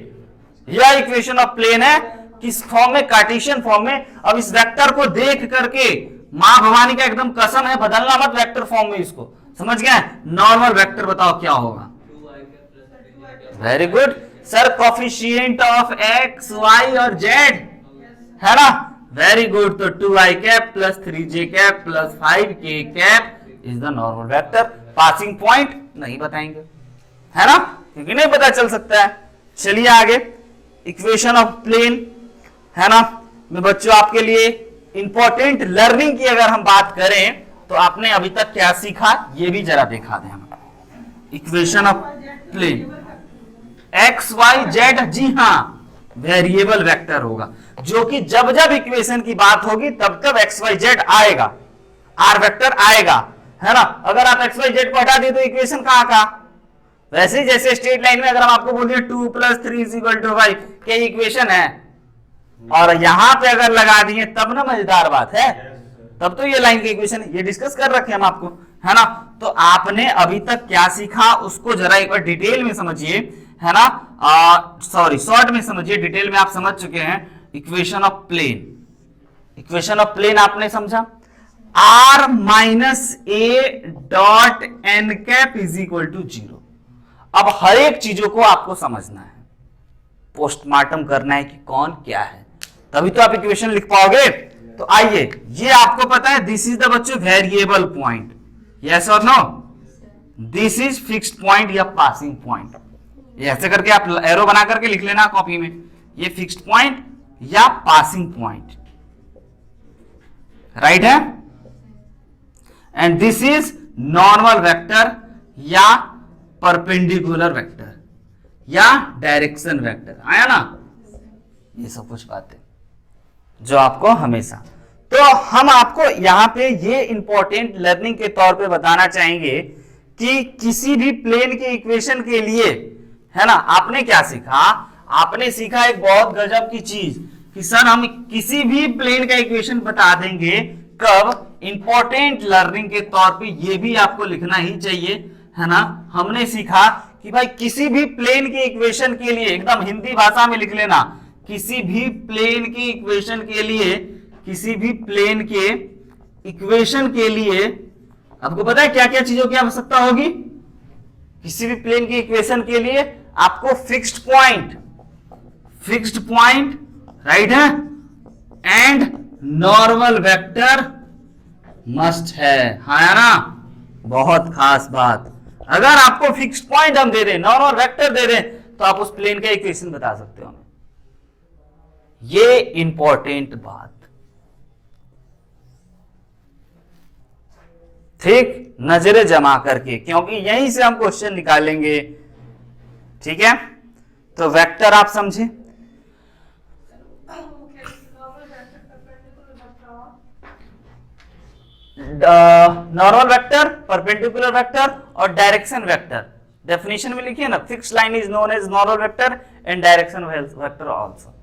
यह इक्वेशन ऑफ प्लेन है, किस फॉर्म में, कार्टेशियन फॉर्म में। अब इस वेक्टर को देख करके मां भवानी का एकदम कसम है, बदलना मत वेक्टर फॉर्म में इसको, समझ गए? नॉर्मल वेक्टर बताओ क्या होगा। Very good sir, coefficient of X Y और जेड, है ना, वेरी गुड। तो 2i cap plus 3j cap plus 5k cap is the normal vector. Passing point नहीं बताएंगे, है ना, क्योंकि नहीं पता चल सकता है। चलिए आगे, इक्वेशन ऑफ प्लेन, है ना, मैं बच्चों आपके लिए इंपॉर्टेंट लर्निंग की अगर हम बात करें तो आपने अभी तक क्या सीखा ये भी जरा दिखा दें हम। Equation of plane x y z, जी हाँ, वेरिएबल वेक्टर होगा, जो कि जब जब इक्वेशन की बात होगी तब तब एक्स वाई जेड आएगा, आर वेक्टर आएगा, है ना। अगर आप एक्स वाई जेड को हटा दिए तो इक्वेशन कहां का, वैसे ही जैसे स्ट्रेट लाइन में अगर हम आपको बोल दिए 2 + 3 = 5 क्या इक्वेशन है, और यहां पे अगर लगा दिए तब ना मजेदार बात है, तब तो ये लाइन की इक्वेशन है। ये डिस्कस कर रखे हम आपको, है ना। तो आपने अभी तक क्या सीखा उसको जरा एक बार डिटेल में समझिए, है ना। सॉरी, शॉर्ट में समझिए, डिटेल में आप समझ चुके हैं। Equation of plane, equation of plane आपने समझा, r - a dot n cap = 0। अब हर एक चीजों को आपको समझना है, पोस्टमार्टम करना है कि कौन क्या है, तभी तो आप इक्वेशन लिख पाओगे। तो आइए, ये आपको पता है दिस इज द बच्चों वेरिएबल पॉइंट, यस और no, this is fixed point या पासिंग पॉइंट। ये ऐसे करके आप एरो बना करके लिख लेना कॉपी में, ये फिक्स्ड पॉइंट या पासिंग पॉइंट, राइट है। And this is normal vector या परपेंडिकुलर वेक्टर या डायरेक्शन वेक्टर, आया ना। ये सब कुछ बातें जो आपको हमेशा, तो हम आपको यहां पे ये इंपॉर्टेंट लर्निंग के तौर पे बताना चाहेंगे कि किसी भी प्लेन के इक्वेशन के लिए, है ना, आपने क्या सीखा, आपने सीखा एक बहुत गजब की चीज कि सर हम किसी भी प्लेन का इक्वेशन बता देंगे, कब, इंपॉर्टेंट लर्निंग के तौर पे ये भी आपको लिखना ही चाहिए, है ना। हमने सीखा कि भाई किसी भी प्लेन के इक्वेशन के लिए, एकदम हिंदी भाषा में लिख लेना, किसी भी प्लेन के इक्वेशन के लिए, किसी भी प्लेन के इक्वेशन के लिए आपको पता है क्या क्या चीजों की आवश्यकता होगी। किसी भी प्लेन के इक्वेशन के लिए आपको फिक्स्ड पॉइंट, राइट है, एंड नॉर्मल वेक्टर मस्ट है, हाँ ना। बहुत खास बात, अगर आपको फिक्स्ड पॉइंट हम दे दें, नॉर्मल वेक्टर दे दें, तो आप उस प्लेन का इक्वेशन बता सकते हो। ये इंपॉर्टेंट बात, ठीक, नजरें जमा करके, क्योंकि यहीं से हम क्वेश्चन निकालेंगे, ठीक है। तो वेक्टर आप समझे, नॉर्मल वेक्टर, परपेंडिकुलर वेक्टर और डायरेक्शन वेक्टर। डेफिनेशन में लिखिए ना, fixed line is known as normal vector and direction vector also.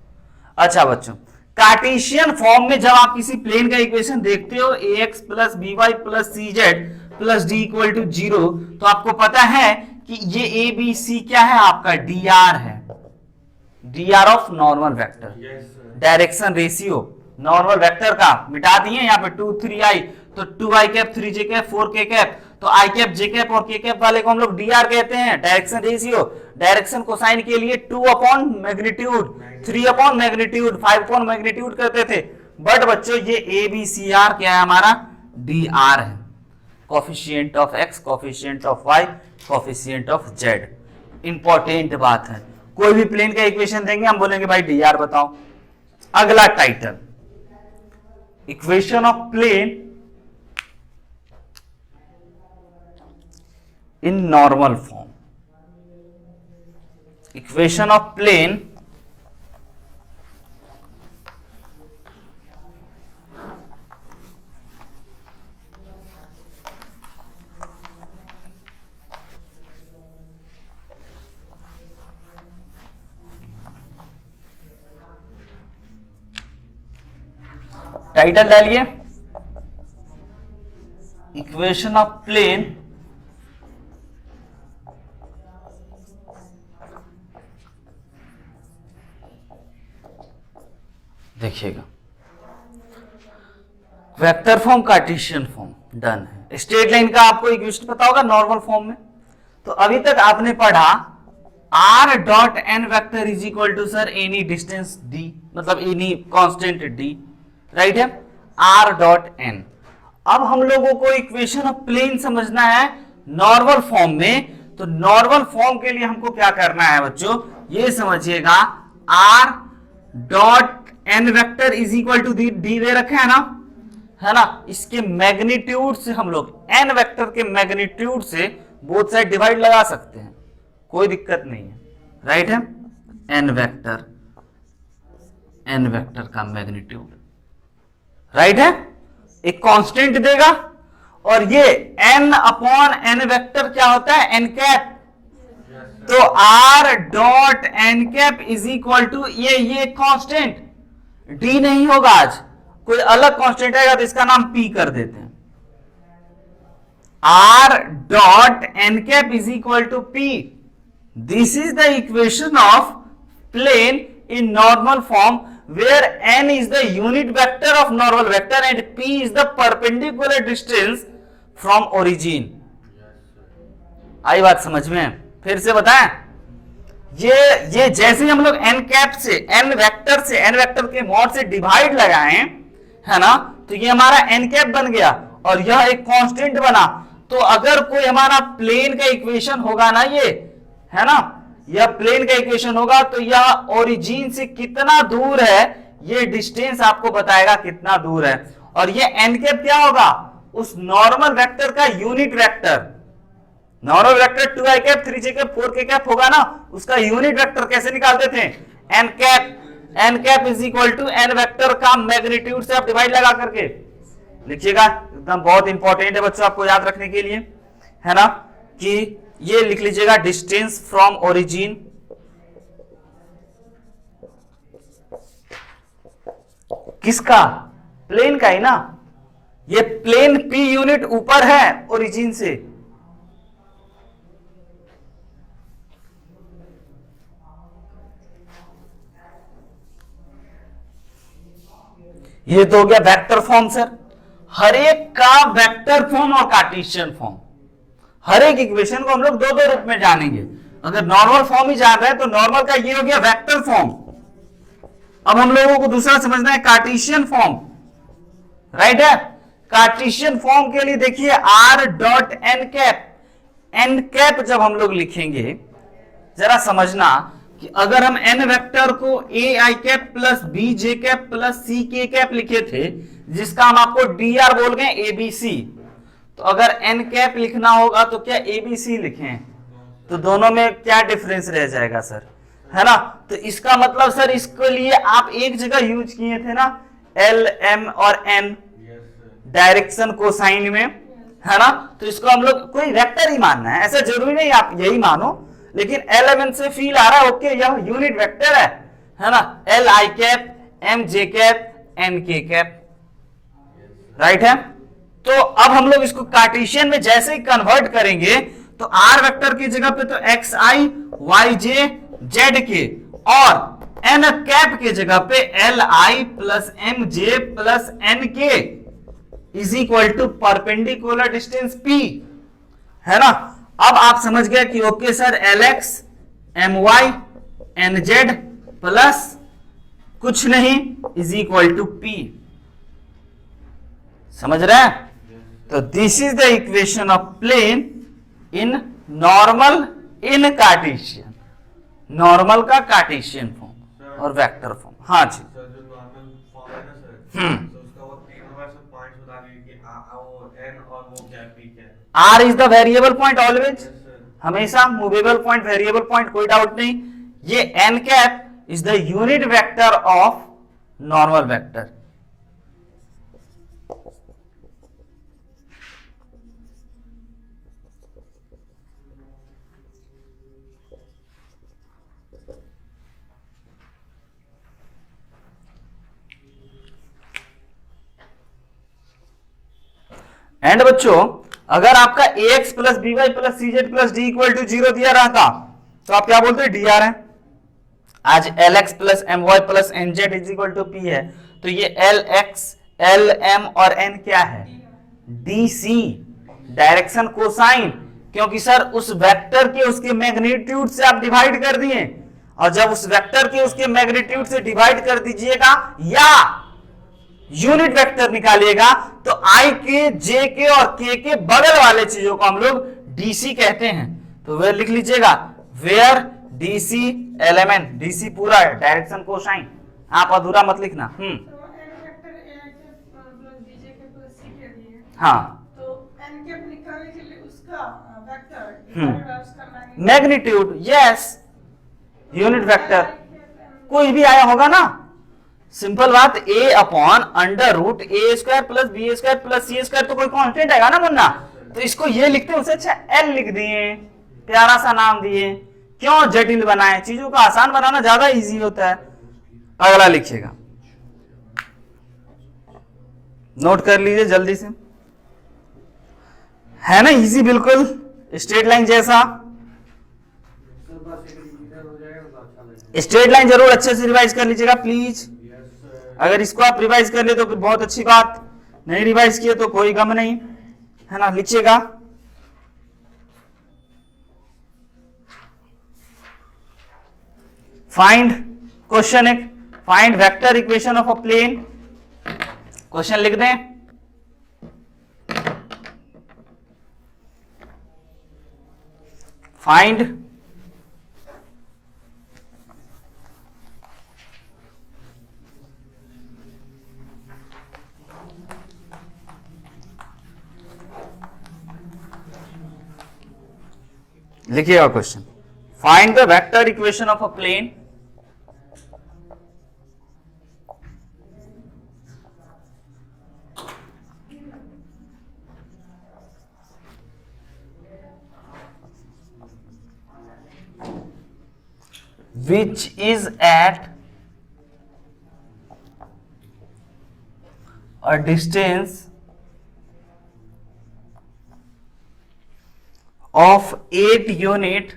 अच्छा बच्चों, कार्टेशियन फॉर्म में जब आप किसी प्लेन का इक्वेशन देखते हो ax + by + cz + d = 0, तो आपको पता है कि ये a b c क्या है, आपका dr है, dr of normal vector, direction ratio normal vector का मिटा दिए यहाँ पे 2 3 i, तो 2i cap 3j cap 4k cap, तो i कैप j कैप और k कैप वाले को हम लोग dr कहते हैं, डायरेक्शन रेशियो। डायरेक्शन कोसाइन के लिए 2/मैग्नीट्यूड, 3/मैग्नीट्यूड, 5/मैग्नीट्यूड करते थे, बट बच्चों ये ABCR क्या है हमारा, dr है, coefficient of x, coefficient of y, coefficient of z। Important बात है, कोई भी प्लेन का इक्वेशन देंगे हम बोलेंगे भाई dr बताओ। अगला title, equation of plane in normal form, equation of plane title डालिए, इक्वेशन ऑफ प्लेन देखिएगा, vector form, Cartesian form, done है। स्ट्रेट लाइन का आपको इक्वेशन पता होगा नॉर्मल फॉर्म में, तो अभी तक आपने पढ़ा r dot n vector is equal to sir any distance d, मतलब एनी कांस्टेंट d, राइट है, r डॉट n। अब हम लोगों को इक्वेशन ऑफ प्लेन समझना है नॉर्मल फॉर्म में, तो नॉर्मल फॉर्म के लिए हमको क्या करना है बच्चों, ये समझिएगा, r dot n vector is equal to d दे रखे है ना, इसके मैग्नीट्यूड से हम लोग n वेक्टर के मैग्नीट्यूड से बोथ साइड डिवाइड लगा सकते हैं, कोई दिक्कत नहीं है, राइट है। n वेक्टर का मैग्नीट्यूड, राइट है, एक कांस्टेंट देगा, और ये n/n वेक्टर क्या होता है, n कैप, तो are dot N cap is equal to ये कांस्टेंट डी नहीं होगा, आज कोई अलग कांस्टेंट आएगा तो इसका नाम पी कर देते हैं। R dot N cap is equal to P, this is the equation of plane in normal form where n is the unit vector of normal vector and p is the perpendicular distance from origin। आई बात समझ में? फिर से बताएं, ये जैसे हम लोग n कैप से n वेक्टर के मॉड से डिवाइड लगाएं, है ना, तो ये हमारा n कैप बन गया और यह एक कांस्टेंट बना। तो अगर कोई हमारा प्लेन का इक्वेशन होगा ना, ये है ना, यह प्लेन का इक्वेशन होगा, तो यह ओरिजिन से कितना दूर है ये डिस्टेंस आपको बताएगा कितना दूर है। और ये एन कैप क्या होगा, उस नॉर्मल वेक्टर का unit vector. Normal vector 2i cap 3j cap 4k cap होगा ना, उसका यूनिट वेक्टर कैसे निकालते थे, N cap is equal to N vector का मैग्नीट्यूड से आप डिवाइड लगा करके लिखिएगा। एकदम बहुत इंपॉर्टेंट है बच्चों आपको याद रखने के लिए, है ना, कि ये लिख लीजिएगा डिस्टेंस फ्रॉम ओरिजिन किसका, प्लेन का ही ना, ये प्लेन p यूनिट ऊपर है ओरिजिन से। ये तो हो गया वेक्टर फॉर्म सर, हर एक का वेक्टर फॉर्म और कार्टेशियन फॉर्म, हर एक इक्वेशन को हम लोग दो रूप में जानेंगे। अगर नॉर्मल फॉर्म ही जान रहे हैं तो नॉर्मल का ये हो गया वेक्टर फॉर्म। अब हम लोगों को दूसरा समझना है कार्टेशियन फॉर्म, राइट है। कार्टेशियन फॉर्म के लिए देखिए आर डॉट एन कैप जब हम लोग लिखेंगे, जरा समझना कि अगर हम एन वेक्टर को a i cap plus b j cap plus c k cap लिखे थे, जिसका हम आपको डी आर बोल गए एबीसी, तो अगर एन कैप लिखना होगा तो क्या एबीसी लिखें, तो दोनों में क्या डिफरेंस रह जाएगा सर, है ना। तो इसका मतलब सर इसके लिए आप एक जगह यूज किए थे ना, एल एम और एन डायरेक्शन कोसाइन में, है ना। तो इसको हम लोग कोई वेक्टर ही मानना है, ऐसा जरूरी नहीं आप यही मानो, लेकिन एल एम एन से फील आ रहा है, ओके यह यूनिट वेक्टर है ना, L I cap M J cap N K cap, right है। तो अब हम लोग इसको कार्टेशियन में जैसे ही कन्वर्ट करेंगे तो आर वेक्टर की जगह पे तो x i y j z k, और एन कैप की जगह पे l i plus m j plus n k is equal to perpendicular distance p, है ना। अब आप समझ गए कि okay sir l x m y n z plus कुछ नहीं इज इक्वल टू पी, समझ रहे हैं। तो this is the equation of plane in normal in Cartesian, normal का कार्टेशियन फॉर्म और वेक्टर फॉर्म। हाँ जी सर, जो नॉर्मल फॉर्म है ना सर, तो उसका वो तीनों वैसे पॉइंट्स बता दीजिए कि वो एन और वो क्या पी क्या है। R is the variable point always, sir, हमेशा मूवेबल पॉइंट वेरिएबल पॉइंट कोई डाउट नहीं। ये N cap is the unit vector of normal vector. And बच्चों अगर आपका ax plus B Y plus C Z plus D equal to 0 दिया रहता तो आप क्या बोलते हैं, डी आर है। आज L X plus M Y plus N Z is equal to P है, तो ये एल एक्स एल एम और एन क्या है, डी सी, डायरेक्शन कोसाइन, क्योंकि सर उस वेक्टर के उसके मैग्नीट्यूड से आप डिवाइड कर दिए, और जब उस वेक्टर के उसके मैग्नीट्यूड से डिवाइड कर दीजिएगा या यूनिट वेक्टर निकालिएगा तो आई के जे के और के बगल वाले चीजों को हम लोग डीसी कहते हैं। तो वे लिख लीजिएगा वेयर डीसी एलिमेंट, डीसी पूरा है डायरेक्शन कोसाइन, आप अधूरा मत लिखना। हाँ मैग्नीट्यूड, यस यूनिट वेक्टर कोई भी आया होगा ना, सिंपल बात, a upon under root A square plus B square plus C square, तो कोई कांस्टेंट आएगा ना मुन्ना, तो इसको ये लिखते हैं, उससे अच्छा एल लिख दिए, प्यारा सा नाम दिए, क्यों जटिल बनाए, चीजों को आसान बनाना ज्यादा इजी होता है। अगला लिखिएगा, नोट कर लीजिए जल्दी से, है ना इजी बिल्कुल, स्ट्रेट लाइन जैसा। स्ट्रेट लाइन जरूर अच्छे से रिवाइज कर लीजिएगा प्लीज। अगर इसको आप रिवाइज कर ले तो फिर बहुत अच्छी बात, नहीं रिवाइज किए तो कोई गम नहीं, है ना। लिखिएगा, फाइंड, क्वेश्चन एक, find vector equation of a plane. Question लिख दें, फाइंड लिखिएगा question, find the vector equation of a plane which is at a distance of 8 unit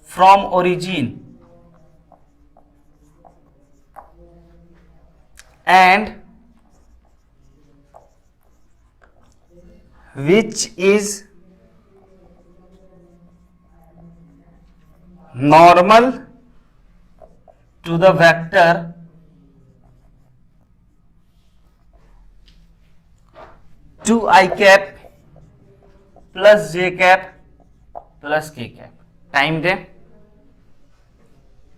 from origin and which is normal to the vector to I cap plus j cap plus k cap। Time दे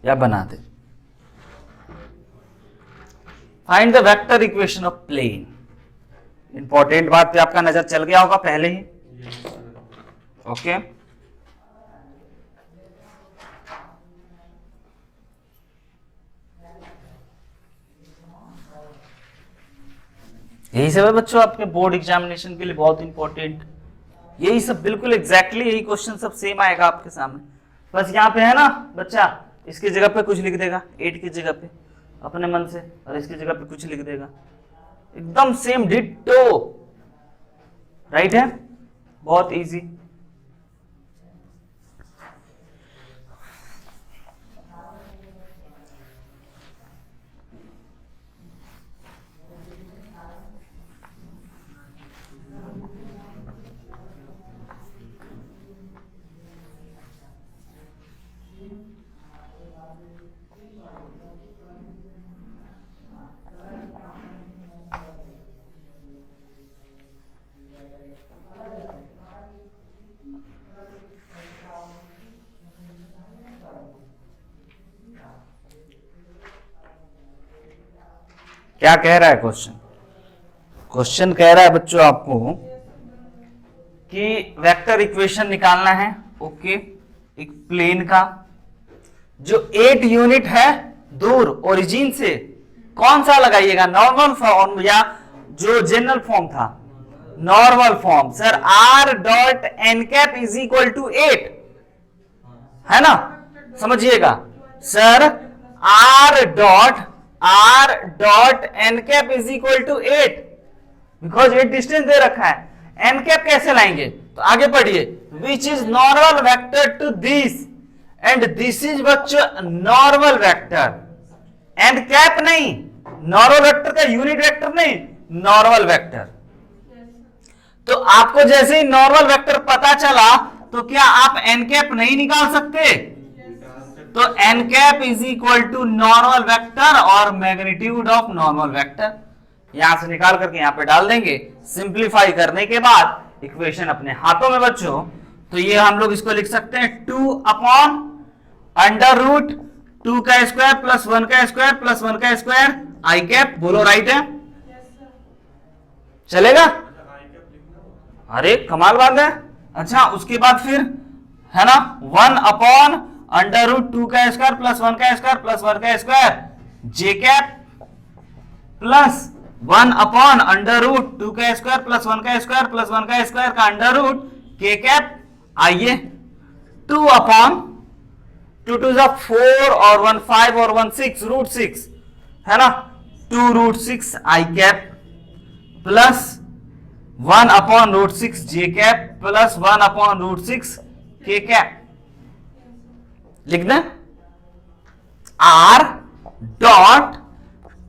या बना दे। Find the vector equation of plane. Important बात पे आपका नजर चल गया होगा पहले ही, ओके। यही सब है बच्चों आपके बोर्ड एग्जामिनेशन के लिए बहुत इंपॉर्टेंट, यही सब बिल्कुल एग्जैक्टली यही क्वेश्चन सब सेम आएगा आपके सामने। बस यहाँ पे है ना बच्चा, इसकी जगह पे कुछ लिख देगा 8 की जगह पे अपने मन से, और इसकी जगह पे कुछ लिख देगा, एकदम सेम डिट्टो, राइट है, बहुत इजी। क्या कह रहा है क्वेश्चन? क्वेश्चन कह रहा है बच्चों आपको कि वेक्टर इक्वेशन निकालना है, ओके, एक प्लेन का जो 8 यूनिट है दूर ओरिजिन से। कौन सा लगाइएगा, नॉर्मल फॉर्म या जो जनरल फॉर्म था, normal form. Sir r dot N cap is equal to 8, है ना, समझिएगा sir, r dot N cap is equal to 8, because 8 distance दे रखा है। एन कैप कैसे लाएंगे, तो आगे पढ़िए, which is normal vector to this and this is बच्चों नॉर्मल वेक्टर। एन कैप नहीं, नॉर्मल वेक्टर का यूनिट वेक्टर नहीं, नॉर्मल वेक्टर। तो आपको जैसे ही नॉर्मल वेक्टर पता चला तो क्या आप एन कैप नहीं निकाल सकते? तो N cap is equal to normal vector और मैग्नीट्यूड ऑफ नॉर्मल वेक्टर, यहां से निकाल करके यहां पे डाल देंगे। सिंप्लीफाई करने के बाद इक्वेशन अपने हाथों में बच्चों, तो ये हम लोग इसको लिख सकते हैं 2 अपॉन अंडर रूट 2 का स्क्वायर प्लस 1 का स्क्वायर प्लस 1 का स्क्वायर आई कैप। बोलो राइट है, चलेगा? अरे कमाल बात है। अच्छा उसके बाद फिर है ना 1 अपॉन अंडर रूट 2 का स्क्वायर प्लस 1 का स्क्वायर प्लस 1 का square j cap plus 1 upon under root 2 का स्क्वायर प्लस 1 का स्क्वायर प्लस 1 का स्क्वायर का अंडर रूट के कैप आइए 2 अपॉन 2 टू जा 4 और 1 5 और 1 6 रूट 6 है ना, 2 root 6 I cap plus 1 upon root 6 J cap plus 1 upon root 6 K cap. लिख दें R dot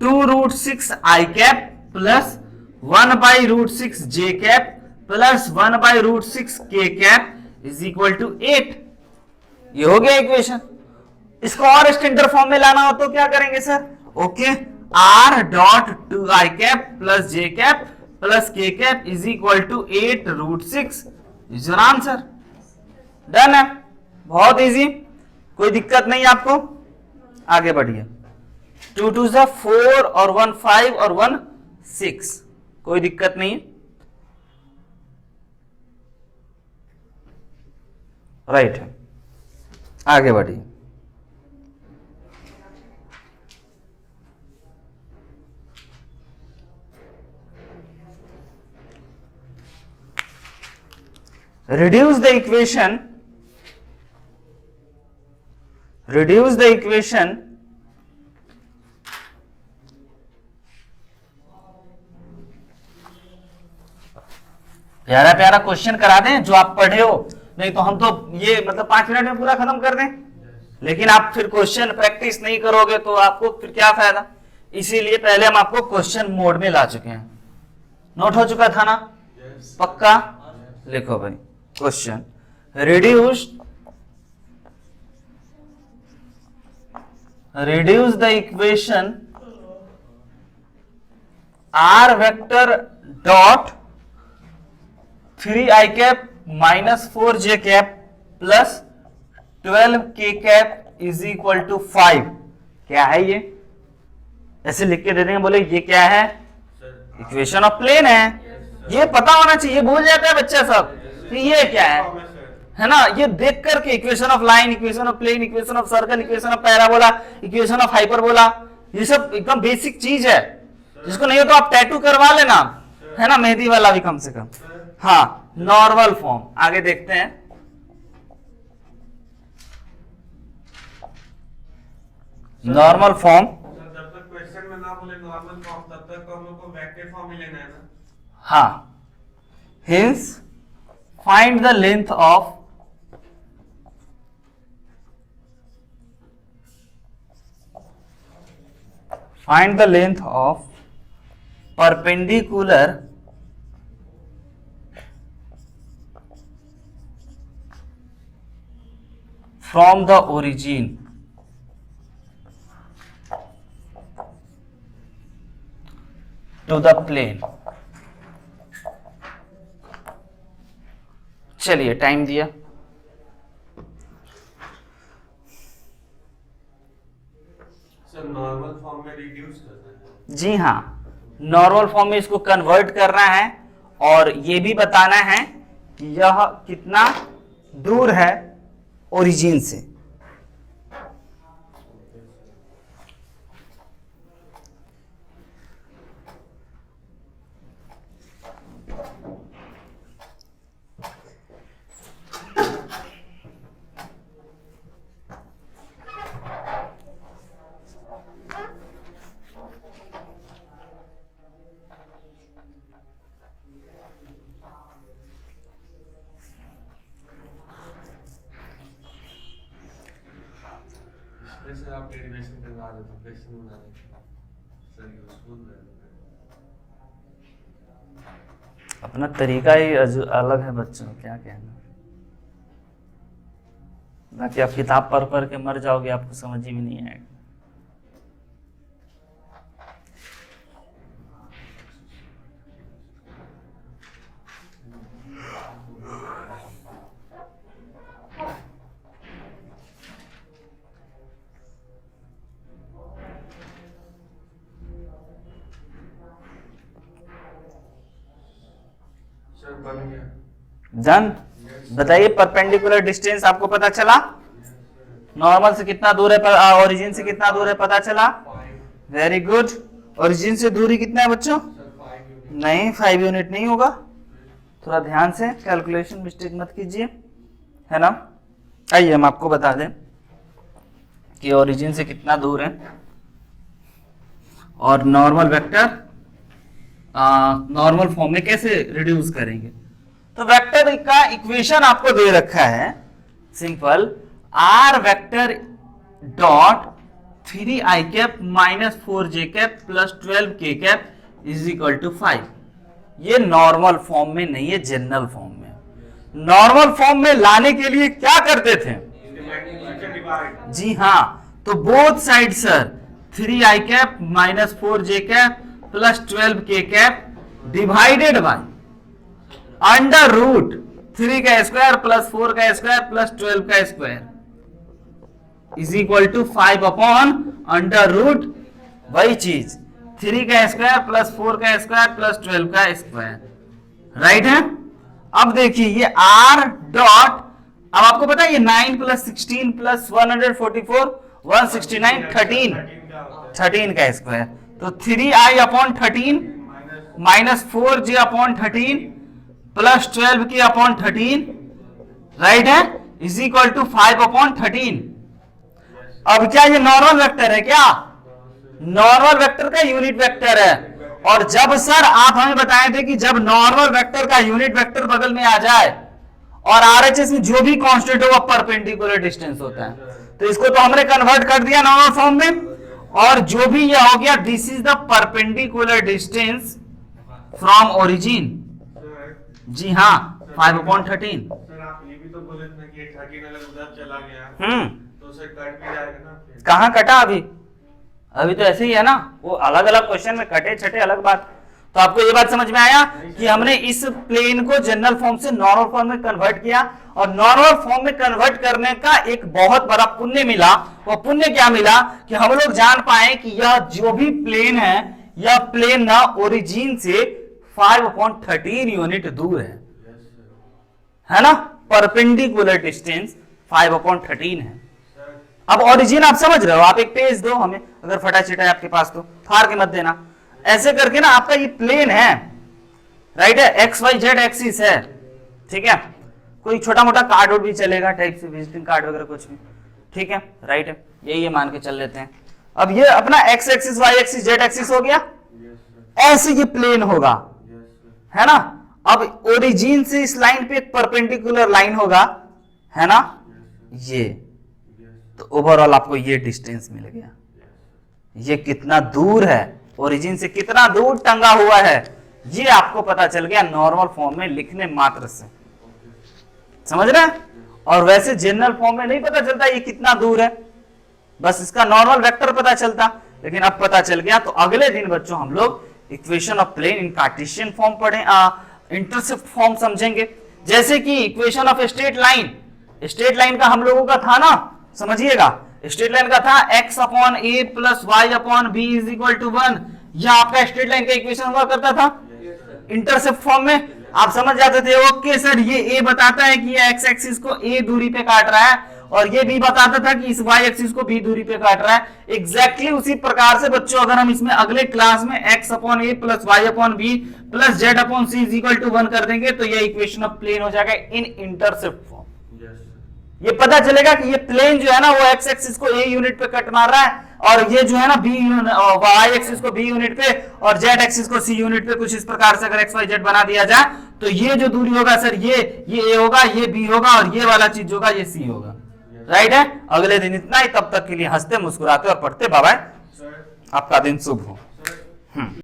2 root 6 I cap plus 1 by root 6 J cap plus 1 by root 6 K cap is equal to 8। ये हो गया equation. इसको और standard form में लाना हो तो क्या करेंगे sir? Okay, R dot 2 I cap plus J cap plus K cap is equal to 8 root 6 is your answer. Done है, बहुत इजी, कोई दिक्कत नहीं आपको। आगे बढ़िए, 2 टू जा 4 और 1 5 और 1 6, कोई दिक्कत नहीं, राइट है। आगे बढ़िए, reduce the equation प्यारा प्यारा क्वेश्चन करा दें जो आप पढ़े हो, नहीं तो हम तो ये मतलब 5 मिनट में पूरा खत्म कर दें, लेकिन आप फिर क्वेश्चन प्रैक्टिस नहीं करोगे तो आपको फिर क्या फायदा। इसीलिए पहले हम आपको क्वेश्चन मोड में ला चुके हैं। नोट हो चुका था ना? पक्का? लिखो भाई, question reduce the equation r vector dot 3 i cap minus 4 j cap plus 12 k cap is equal to 5। क्या है ये? ऐसे लिख के दे देंगे, बोले ये क्या है? इक्वेशन ऑफ प्लेन है। ये पता होना चाहिए, भूल जाता है बच्चा सब कि ये क्या है ना। ये देख करके equation of line, equation of plane, equation of circle, equation of parabola, equation of hyperbola, ये सब एकदम बेसिक चीज है। जिसको नहीं हो तो आप टैटू करवा लेना, है ना, मेहंदी वाला भी कम से कम। हाँ, नॉर्मल फॉर्म आगे देखते हैं। नॉर्मल फॉर्म, जब तक क्वेश्चन में ना बोले नॉर्मल फॉर्म तब तक हम लोग को वेक्टर फॉर्म ही लेना है ना। हाँ, hence find the length of perpendicular from the origin to the plane। चलिए, टाइम दिया। सर नॉर्मल फॉर्म में रिड्यूस करना है। जी हाँ, नॉर्मल फॉर्म में इसको कन्वर्ट करना है और ये भी बताना है कि यह कितना दूर है ओरिजिन से। सर आप डेरिवेशन करवा दो तो क्वेश्चन बना दें सर, यूजफुल है। अपना तरीका ही अलग है बच्चों, क्या कहना। बाकी आप किताब पढ़ पढ़ के मर जाओगे, आपको समझ ही नहीं आएगा। सर बन गया। डन। बताइए, परपेंडिकुलर डिस्टेंस आपको पता चला? नॉर्मल से कितना दूर है, ओरिजिन से कितना दूर है पता चला? Very good. ओरिजिन से दूरी कितना है बच्चों? नहीं, 5 यूनिट नहीं होगा। थोड़ा ध्यान से कैलकुलेशन मिस्टेक मत कीजिए। है ना। आइए हम आपको बता दें कि ओरिजिन से कितना दूर है और नॉर्मल वेक्टर नॉर्मल फॉर्म में कैसे रिड्यूस करेंगे। तो वेक्टर का इक्वेशन आपको दे रखा है simple, R vector dot 3i cap minus 4j cap plus 12k cap is equal to 5। ये नॉर्मल फॉर्म में नहीं है, जनरल फॉर्म में। नॉर्मल फॉर्म में लाने के लिए क्या करते थे? जी हाँ, तो both side sir 3i cap minus 4j cap plus 12k cap divided by under root 3 का स्क्वायर प्लस 4 का स्क्वायर प्लस 12 का square is equal to 5 upon under root, वही चीज 3 का स्क्वायर प्लस 4 का स्क्वायर प्लस 12 का स्क्वायर, राइट है। अब देखिए ये r डॉट, अब आपको पता है ये 9 प्लस 16 प्लस 144 169 13 का स्क्वायर, तो 3i upon 13 minus 4j upon 13 plus 12k upon 13, right है, इज इक्वल टू 5 अपॉन 13। अब क्या ये नॉर्मल वेक्टर है? क्या नॉर्मल वेक्टर का यूनिट वेक्टर है। और जब सर आप हमें बताए थे कि जब नॉर्मल वेक्टर का यूनिट वेक्टर बगल में आ जाए और आरएचएस में जो भी कांस्टेंट हो वो परपेंडिकुलर डिस्टेंस होता है, तो इसको तो हमने कन्वर्ट कर दिया नॉर्मल फॉर्म में, और जो भी ये हो गया this is the perpendicular distance from origin. जी हाँ, 5 अपॉन 13। सर आप ये भी तो बोले थे कि 13 अगर उधर चला गया तो उसे कट भी जाएगा ना फिर। कहाँ कटा? अभी तो ऐसे ही है ना, वो अलग अलग क्वेश्चन में कटे छटे अलग बात। तो आपको ये बात समझ में आया कि हमने इस प्लेन को जनरल फॉर्म से नॉर्मल फॉर्म में कन्वर्ट किया, और नॉर्मल फॉर्म में कन्वर्ट करने का एक बहुत बड़ा पुण्य मिला। वो पुण्य क्या मिला कि हम लोग जान पाए कि यह जो भी प्लेन है, यह प्लेन ना ओरिजिन से 5 अपॉन 13 यूनिट दूर है ना, परपेंडिकुलर डिस्टेंस 5 अपॉन 13 है। अब ओरिजिन आप समझ रहे हो, आप एक पेज दो हमें, अगर फटा चिटा है आपके पास तो फाड़ के मत देना। ऐसे करके ना आपका ये प्लेन है, राइट है, एक्स वाई जेड एक्सिस है, ठीक है। कोई छोटा मोटा कार्ड भी चलेगा, टाइप से विजिटिंग कार्ड वगैरह कुछ भी, ठीक है, राइट है, यही मान के चल लेते हैं। अब ये अपना X axis Y axis Z axis हो गया, ऐसे ये प्लेन होगा, है ना। अब ओरिजिन से इस लाइन पे एक परपेंडिकुलर लाइन होगा, है ना, ये, तो ओवरऑल आपको ये डिस्टेंस मिल गया। ये कितना दूर है, ओरिजिन से कितना दूर टंगा हुआ है, ये आपको पता चल गया नॉर्मल फॉर्म में लिखने मात्र से, समझ रहे हैं। और वैसे जनरल फॉर्म में नहीं पता चलता ये कितना दूर है, बस इसका नॉर्मल वेक्टर पता चलता, लेकिन अब पता चल गया। तो अगले दिन बच्चों हम लोग equation of plane in Cartesian form पढ़े, इंटरसेप्ट फॉर्म समझेंगे। जैसे कि equation of straight line, straight line का हम लोगों का था ना, समझिएगा, स्ट्रेट लाइन का था x upon a plus Y upon B is equal to 1। यह आपका स्ट्रेट लाइन का इक्वेशन हुआ करता था इंटरसेप्ट फॉर्म में, आप समझ जाते थे ओके सर ये a बताता है कि ये x एक्सिस को a दूरी पे काट रहा है, और ये b बताता था कि इस y एक्सिस को b दूरी पे काट रहा है। एग्जैक्टली उसी प्रकार से बच्चों अगर हम इसमें अगले क्लास में x upon a plus Y upon B plus Z upon C is equal to 1 कर देंगे, तो ये इक्वेशन ऑफ प्लेन हो जाएगा इन इंटरसेप्ट फॉर्म। ये पता चलेगा कि ये प्लेन जो है ना वो x एक्सिस को a यूनिट पे कट मार रहा है, और ये जो है ना y एक्सिस को b यूनिट पे और z एक्सिस को c यूनिट पे, कुछ इस प्रकार से अगर x y z बना दिया जाए तो ये जो दूरी होगा सर ये a होगा, ये b होगा, और ये वाला चीज होगा ये c होगा, राइट है। अगले दिन इतना ही, तब तक के लिए हंसते मुस्कुराते और पढ़ते, बाय बाय, आपका दिन शुभ हो।